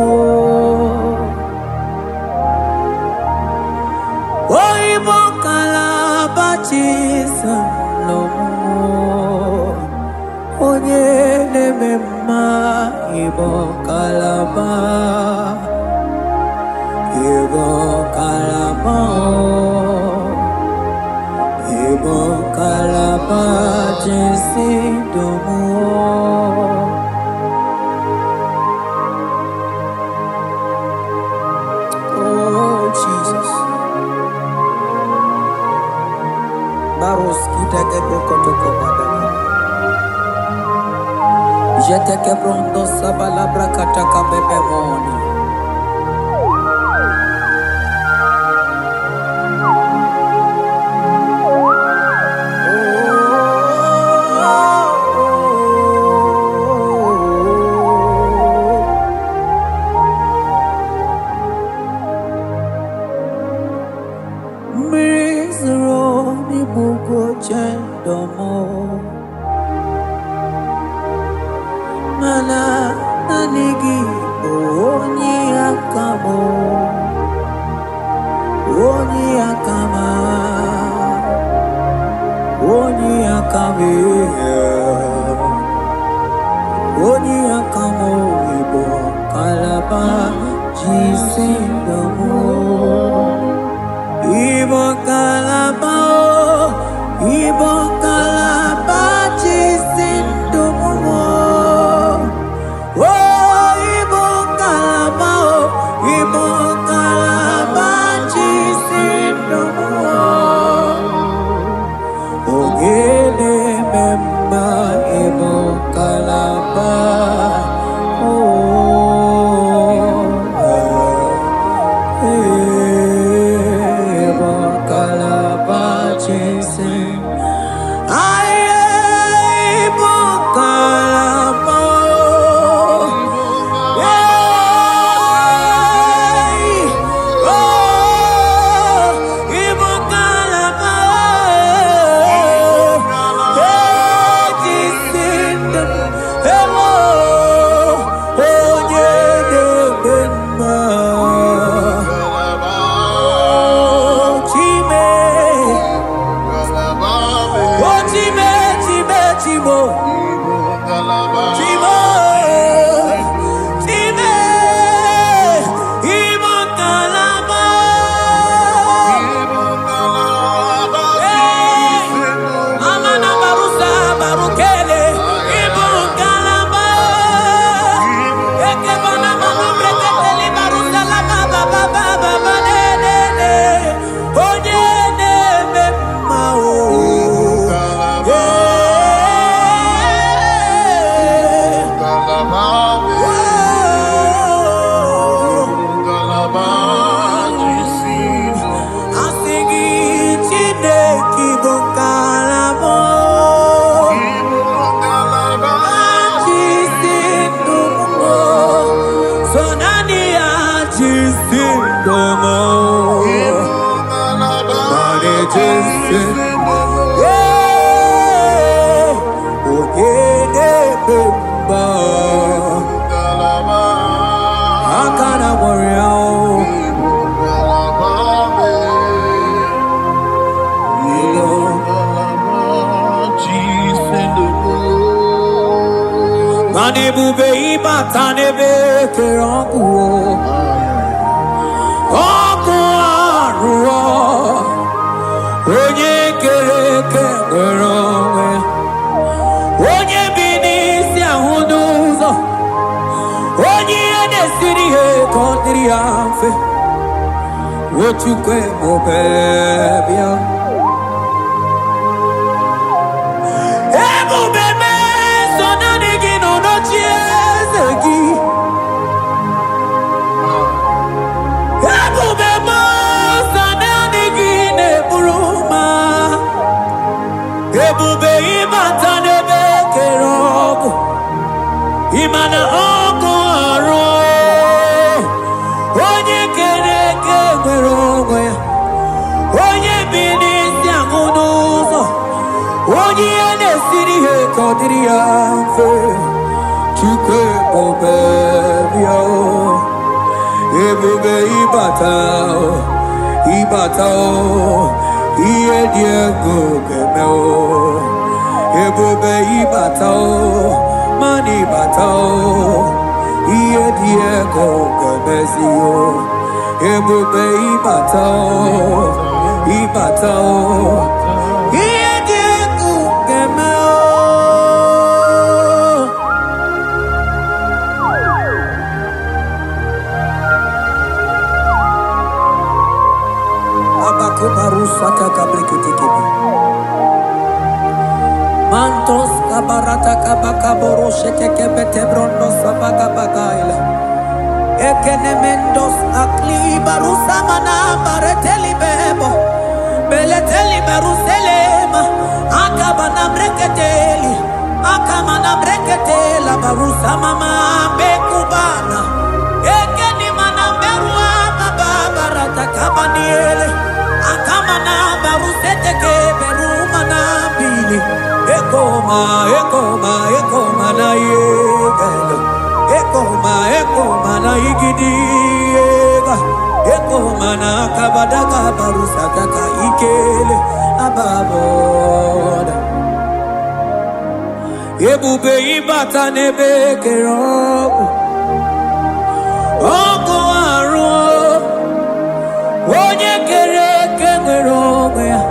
Oh Ibo kalaba jisindomo Onye nemema Ibo kalaba Ibo kalaba Ibo kalaba jisindomo Oh Jesus Baros kitake brokotoko badana Jeteke brondo sabalabra kataka bebe moni Mana nanigi onyi akamo onyi akama onyi akame onyi akamo ibo kalaba jisindomo ibo kalaba ibo kalaba jisindomo Kalaba Ebube ịbata n'ebe kere ọkụ ọkụ arụọ onye kere eke nwere onwe onye bi n'isi ahụ n'ụzọ onye ihe na-esiri ihe ka ọ dịrị ya mfe Chukwu ebube bịa Imana ọkụ ọrụ onye kere eke nwere onwe ya onye bi n'isi ahụ n'ụzọ onye ihe na-esiri ihe ka ọ dịrị ya mfe Chukwu ebube bịa ebube ịbata ihe dị egwu ga-eme ebube ịbata Mani batao, iye diego gabezio, ebube ibatao, iye diego gameo. Abakubarusa takabreketikibi. Mantos kabarata kabakaboro shetekebete brondo sabaga bagaila ekenemendos akli barusa mana bareteli bebo beleteli beruselema akabana breketeli akamana breketela barusa mama bekubana ekeni mana berua babarata kabaniele akamana baruseteke berumana bili Ekoma na yegelo Ekoma na igidiega Ekoma na kabadaga barusaka ka ikele ababoda Ebube ibata nebe kerobu Oko aru Onye kere nwere onwe ya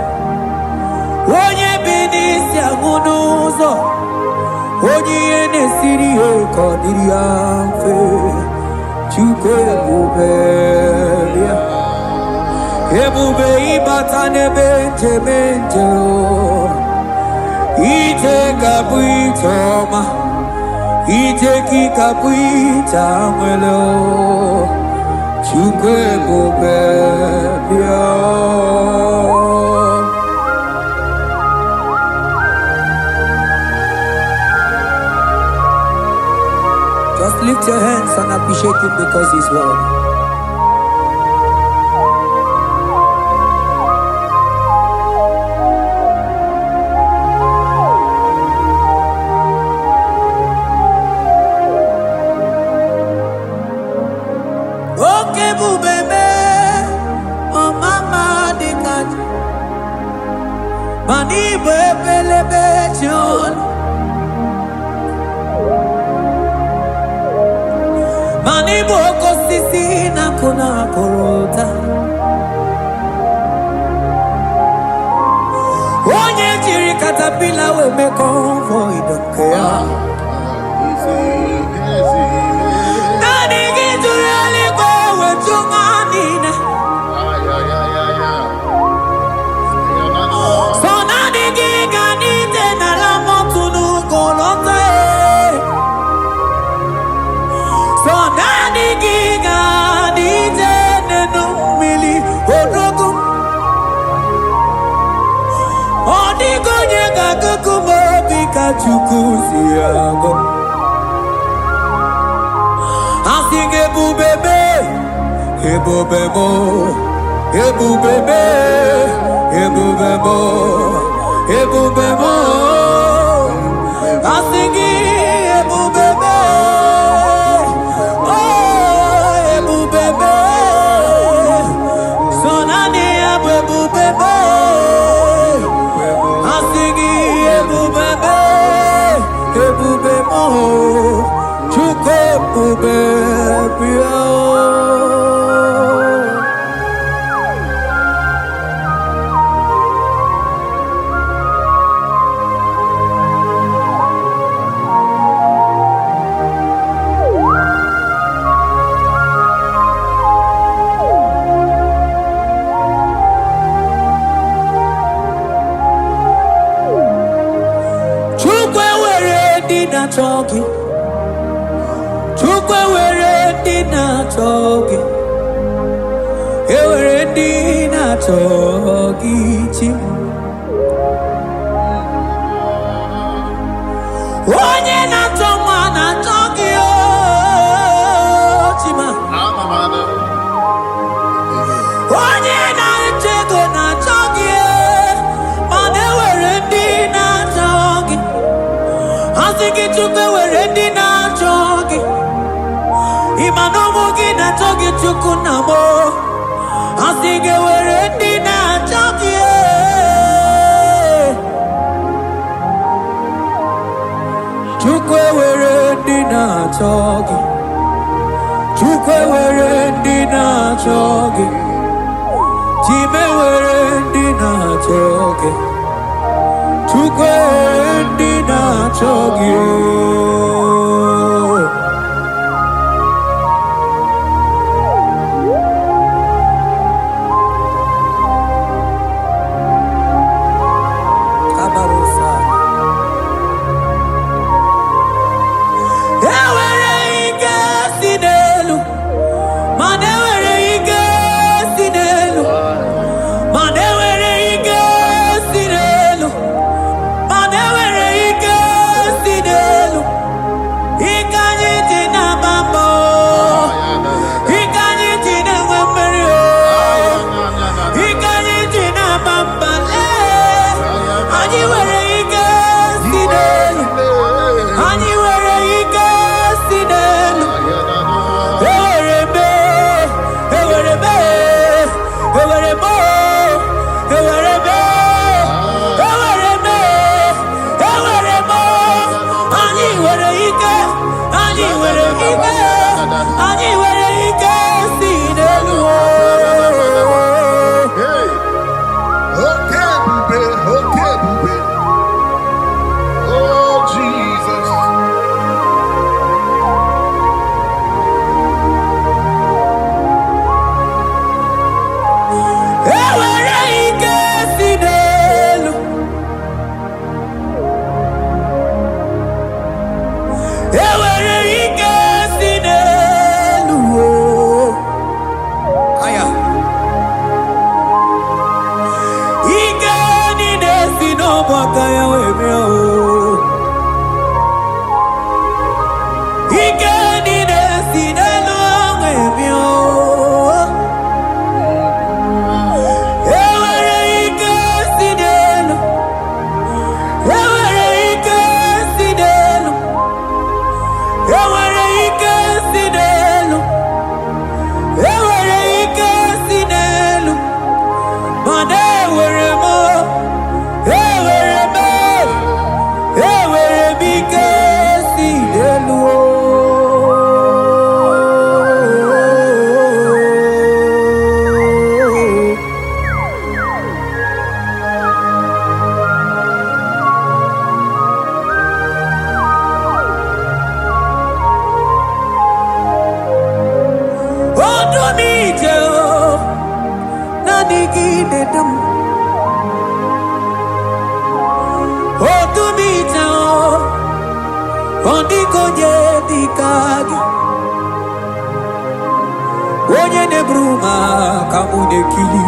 onye bi n'isi ahụ n'ụzọ onye ihe na-esiri ihe ka ọ dịrị ya mfe Chukwu ebube bịa ebube ịbata n'ebe njem ije ga-abụ ije ọma ije gị ga-abụ ije nwere Chukwu ebube bịa Just lift your hands and appreciate Him because He's worthy. Okay, bubebe, oh mama dikat, mani bebelebe John. Mani boko sisi na kuna korota Onye jiri katapila we me convoy dokea Nani gijuri aliko we chunganine So nani giganite na la motunu golota So nani giga nije nenu mili odogu Odigo nyega kukumo bika chukuzi yago Asige bubebe ebobemo ebubebe, ebubebo, ebubebo. Asingi ebubebe, oh ebubebe. Sonani ebubebe, asingi ebubebe, ebubebo. Chuke ebubebe. Talking, Chukwe were dinner talking, were dinner talking. Onye na toma na talking, oh, Chima. Onye na chego na talking, man, were dinner talking. I think it took away dinner talking. Imanomogi na talking to Kunamo. I think it were dinner talking. Took away dinner talking. Took away dinner talking. Time were dinner talking. Took away dinner talking. Onye ne bruma kamude kili.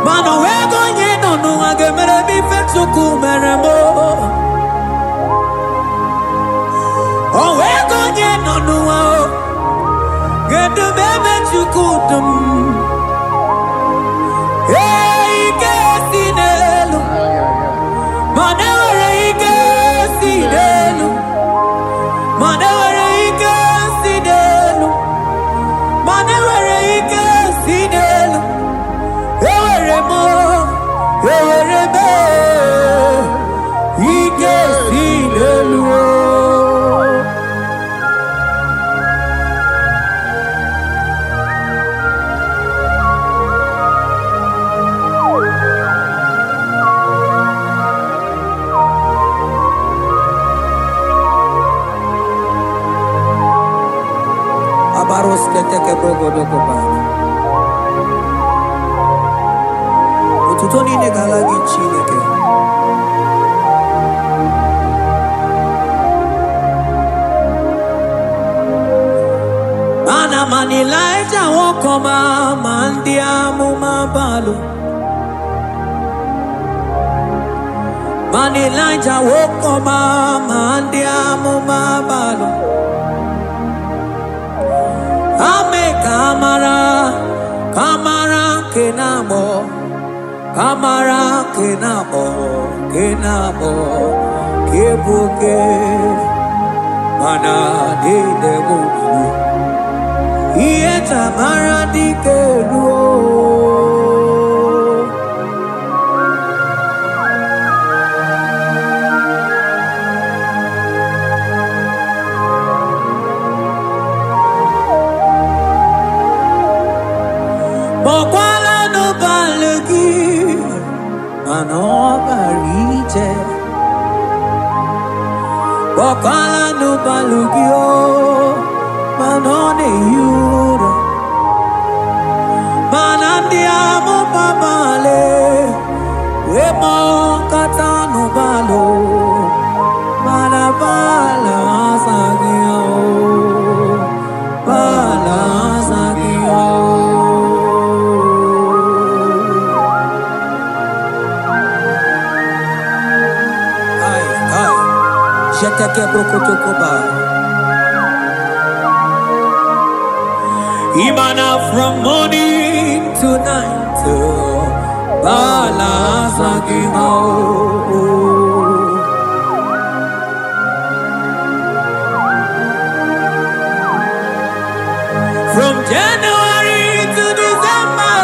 Mano wego nye no agemere mi fetsuku meremo. O wego nye no Gedu bebe chukudum. Ike sinelu. Manewere ike sinelu. Manewere ike sinelu. Manewere ike sinelu. Ewere mo. Ewere be. Ike sinelu. Abaros keteke brogodo kopana. Ututoni negalagi chineke. Ana manilaja wokoma mandiamu mabalu. Manilaja wokoma mandiamu mabalu. Ame kamara, kamara kenamo, kamara kenamo, kenamo, kebuke, mana de debuku, iye tamara di keluo. Bokwala no balagi, ano barije. Bokwala no balugio, manone yura. Manandi amo babale, wemo katano balo, manabala sagio, bala sagio. Jeteke brokotokoba. Imana from morning to night, bala sagimo. From January to December,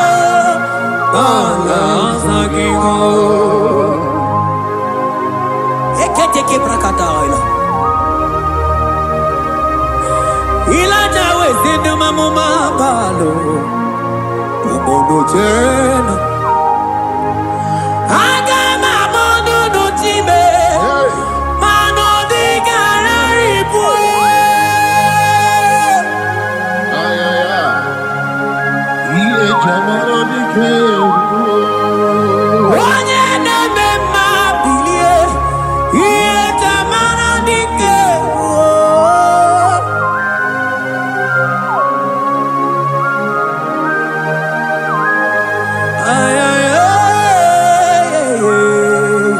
bala sagimo. Eketeke brakadaila. Ilaja wezindu mamuma balo. Umono jena. Agama mono no time. Mano di gararipu. Iye jamaro dike. Onye neme mabilie. Iye tamara dike. Ay, ay, ay, ay, ay.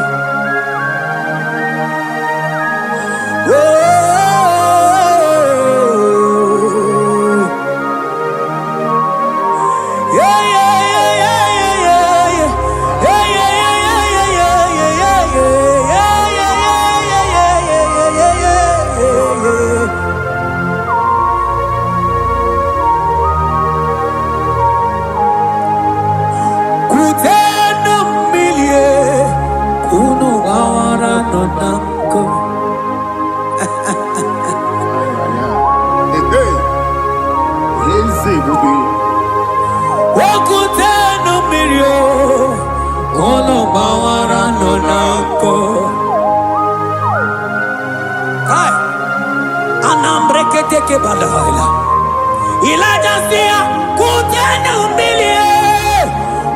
Ilaja sia kutenu milie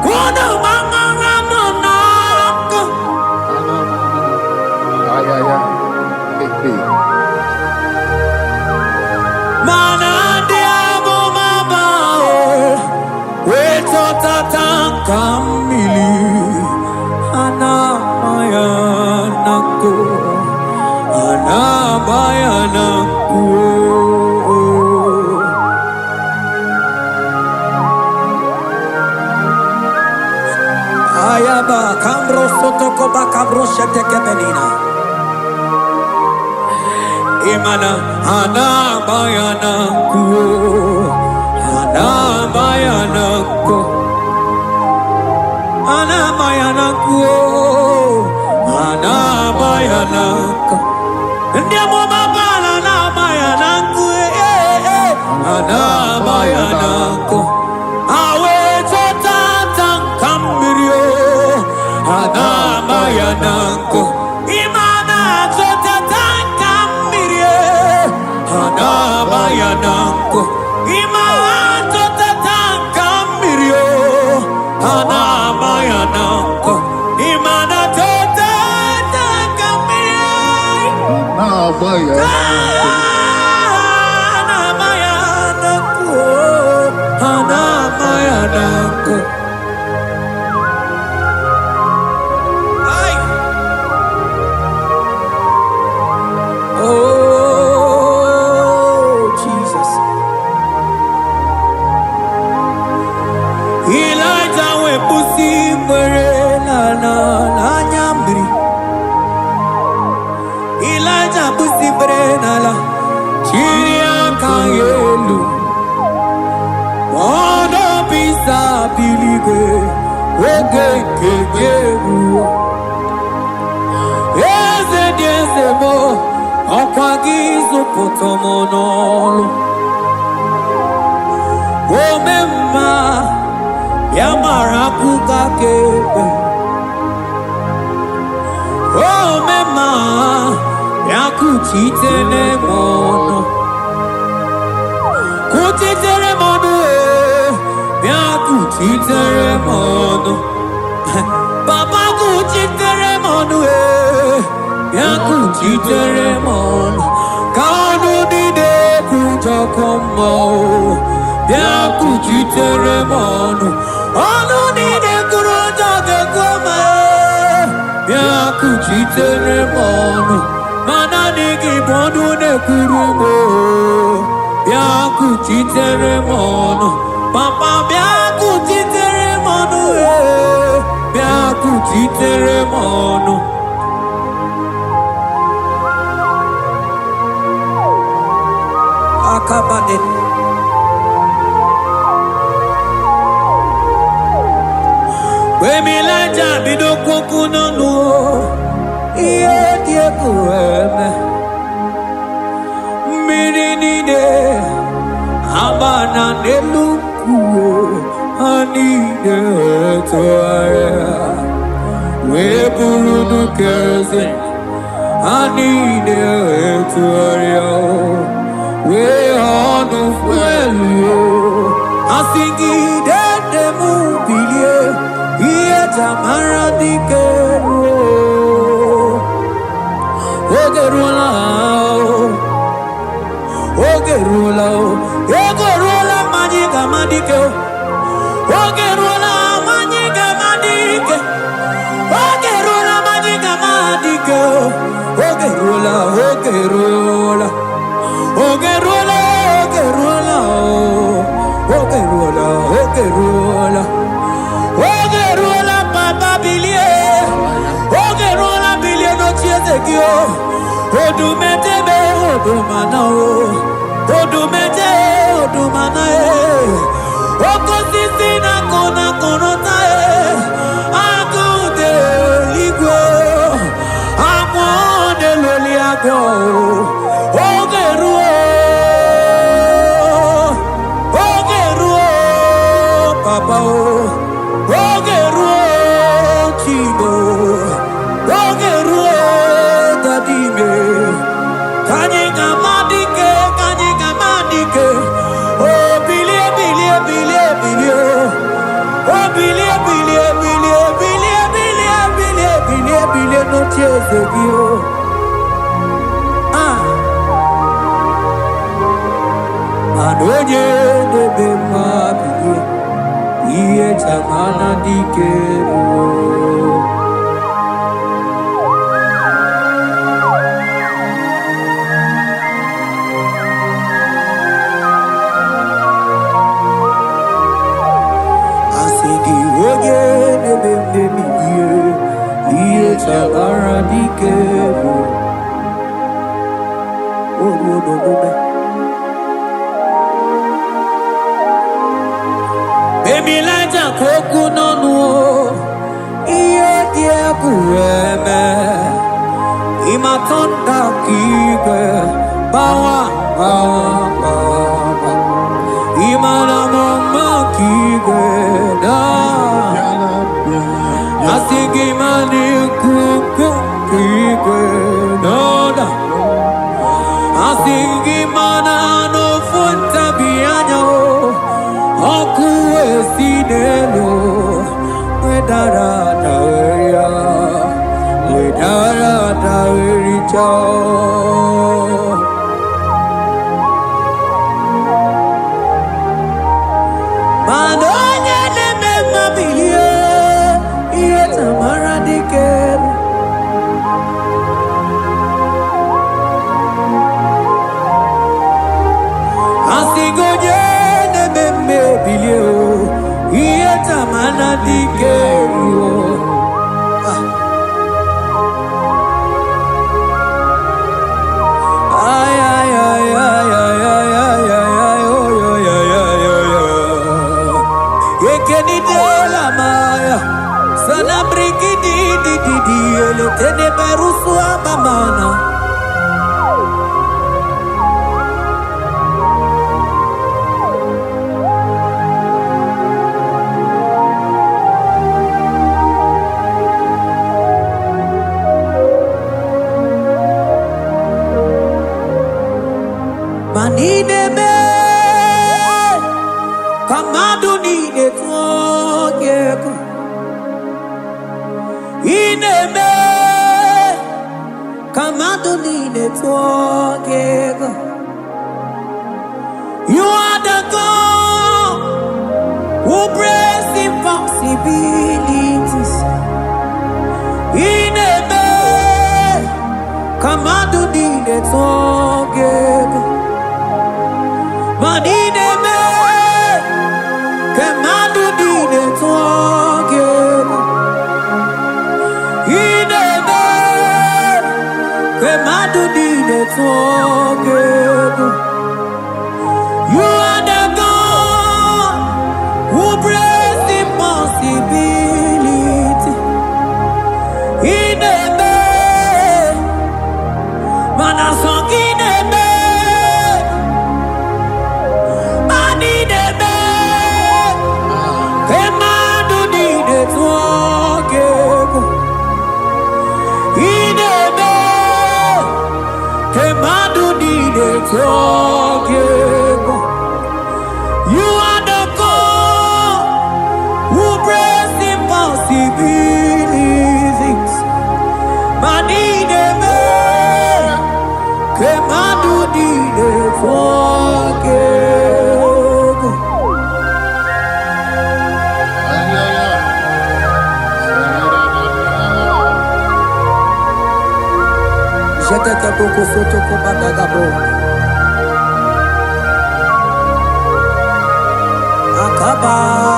kuno mangara monako. Mana diamo mabao weto tatanka mili ana mayanako ana mayanako. Ayaba Cambro Sotokoba Cabro Shetekebenina Imana Hana Bayana Kuo Hana Bayana Kuo Hana Bayana Kuo Hana Bayana Kuo Ndiamo Mabana na Bayana Kuo Hana Bayana Kuo Awe Totata Kamirio Hana Bayana Kuo Imana Totata Kamirio Hana Bayana Kuo Imana Totata Kamirio Hana Bayana Kuo Imana Totata Kamirio Hana Bayana Kuo Hana Bayana Kuo Ay Oh Jesus Elijah we pusi mwere na nyambri Elijah pusi mwere na la Chiria kayelu Mono bisa biligwe Wege kegeru Eze diese mo Okwagizu potomonolo Omema Yamara kukakebe Omema Yakuchitele mono Kuchitere mono Yakuchitere mono Papa kuchitere mono Yakuchitere mono Kanu dide kutokomo Yakuchitere mono Anu dide kutokomo Yakuchitere mono Mana nigi bono ne kurumo Yakuchitere mono Papa Yakuchitere mono Yakuchitere mono Akabade Wemilaja bidoko kunonu Iye die kueme Mirinide Abana nelukuo Anide toare Weburudu keze Anide toare We honu fuelu Asingi dede mubilie Iye tamara dikeru Ogerula Ogerula Ogerula Majiga madike Ogerula Majiga madike Ogerula Majiga madike Ogerula Ogerula Ogerula, Ogerula, Ogerula, Ogerula, Ogerula, Papa Bilie, Ogerula, Bilie no chiezekio, Odumetebe, Odumanao, Odumete, Odumanae, Okosisina kona konotae, Akude ligwe, Amone loliago, Ogerua. Papa, Ogeruo, Chibo, Ogeruo, Dadime, Kanyika Madike, oh, Bilie, Bilie, Bilie, Bilie, oh, Bilie, Bilie, Bilie, Bilie, Bilie, Bilie, Bilie, Bilie, no Chesegio. Anoye de Bema Bilie. Iye tamana dikeru Asigi oge nebe tabaradike. Baby Lighter koku nonu iye die kueme imatonda kike bawa imana mama kike da asigi mani kuku kike da asigi mana no funta bianyo oku esinelo wedara daria Madonya neme mabilie iye tamaradike. Asigoje neme mabilie iye tamaradike. Sana brigidi di ele tene berusu amamana. Manine me kamadu ni de tuogeko. Ineme kamadoni netwogego. You are the God who breaks impossibilities. Ineme kamadoni netwogego. Manine kamadoni netwogego. You are the God who breaks impossibility. Ineme, manasong ineme, manineme, kemadu dine tuogego. Ineme, kemadu dine tuogego. You are the God who breaks impossibilities. Manineme, kemadu dine tuogego. Jetete boko soto komadagabo.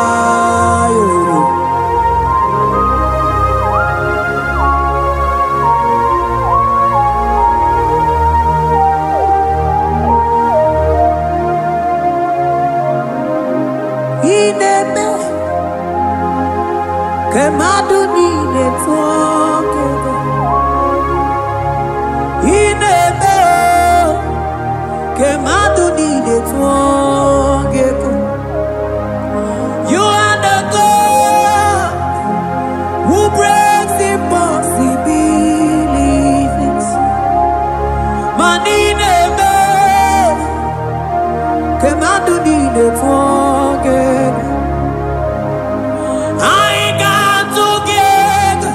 Akabayo. Ineme kemadu nine tuogego. Ineme kemadu nine tuogego. You are the God who breaks impossibilities. Manineme kemadu nine tuogego. I got together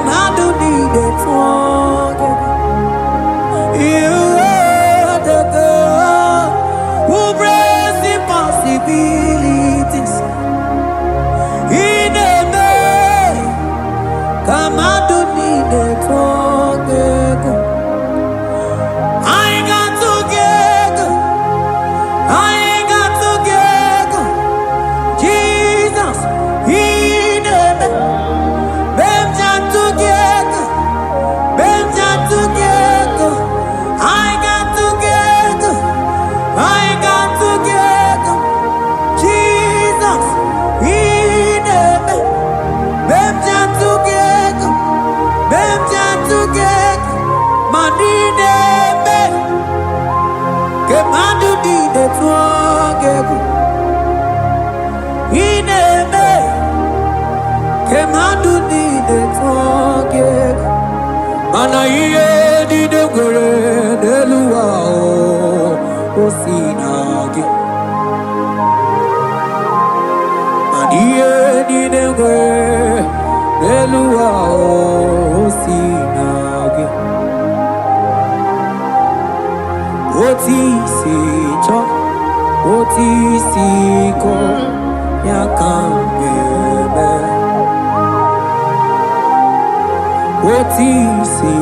madu need it you are the God who brings impossibilities in a day. Come madu need it I got together. I got together. Jesus, He never. Benja together. Benja together. I got together. I got together. Jesus, He never. Benja together. Benja together. Manine. Kemadu di de tuangegu ineme kemadu di de tuangegu mana iye di de gore de luwa o sinagi maniye di de gore de luwa o sinagi Oti si ko ya kambebe. Oti si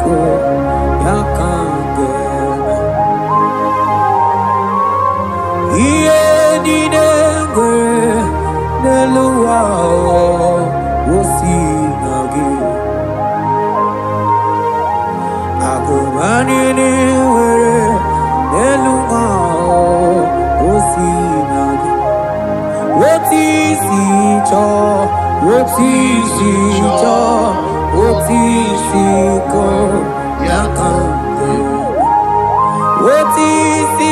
ko ya kambebe. Iye di dengwe neluwa o sinagi. Agomanini were neluma osinagi. Oti si ko yakande. Oti si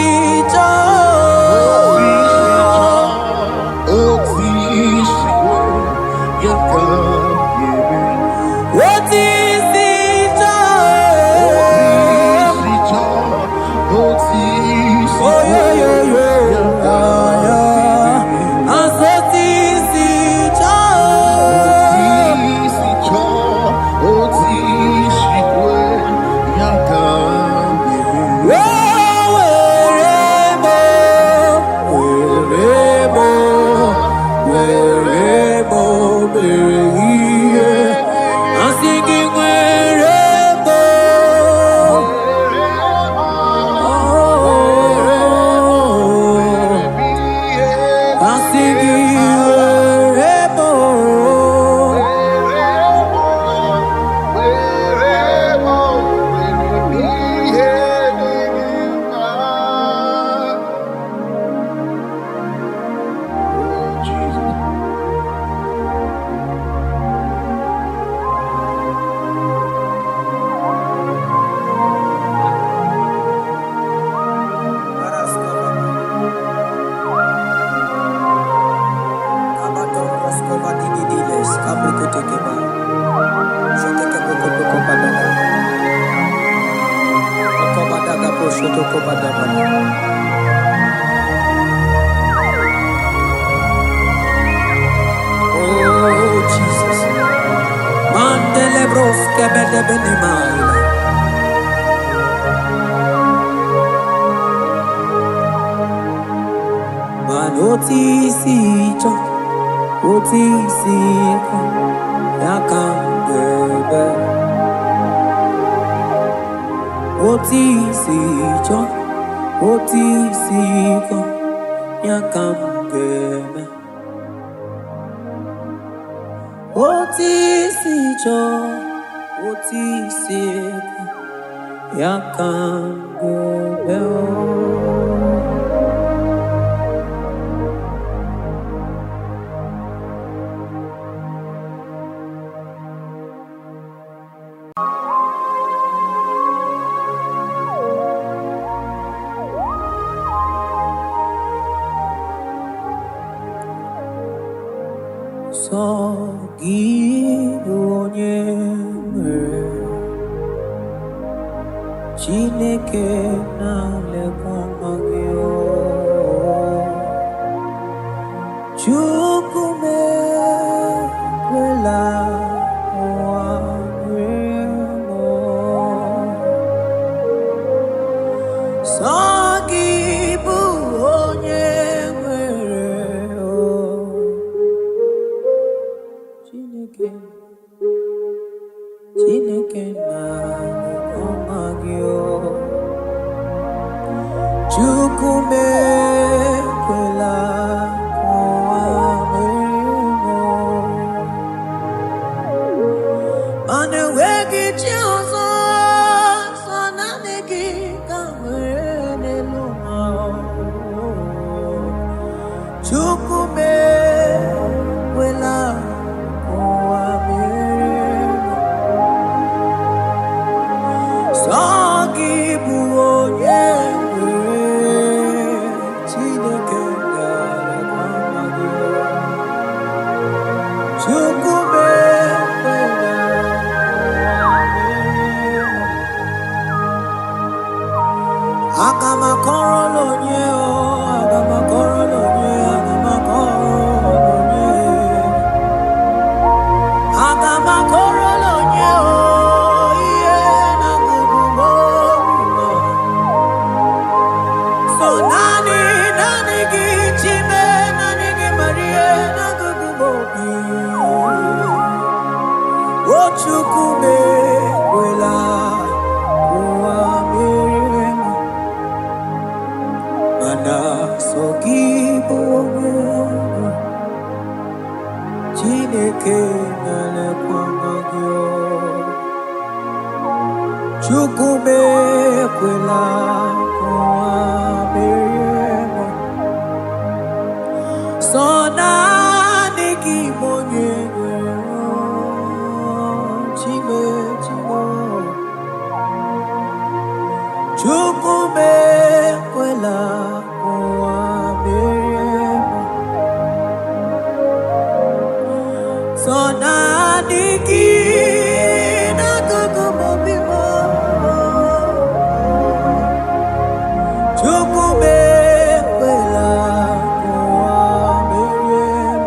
Chineke na lekwamagio Chukume Sagibu onye nwere o Chineke na ọma gị o Chukwu mekwela ụwa mere m mana enweghị chi ọzọ sọ naanị gị ka nwere n'elu ụwa Chukwu mekwela ụwa mere m sọ gị bụ onye Agamakoro lonye o, agamakoro lonye, agamakoro lonye. Agamakoro lonye o, iye na gugumo bima. So nani gi chime, nani gi marie na gugumo bima. O chukume wela uwa mirema. Mana sogibu onye Chineke na-elekwa gị o Chukwu mekwela ụwa merie m sọ naanị gị bụ onye nwere Chime Chukwu mekwela ụwa merie m sọ naanị gị n'akụkụ obi m Chukwu mekwela ụwa merie m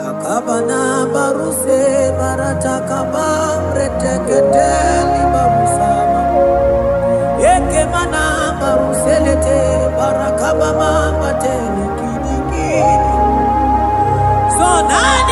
akabana baruse baratakaba reteketeli barusama ekemana baruselete barakabama matele kidiki so nani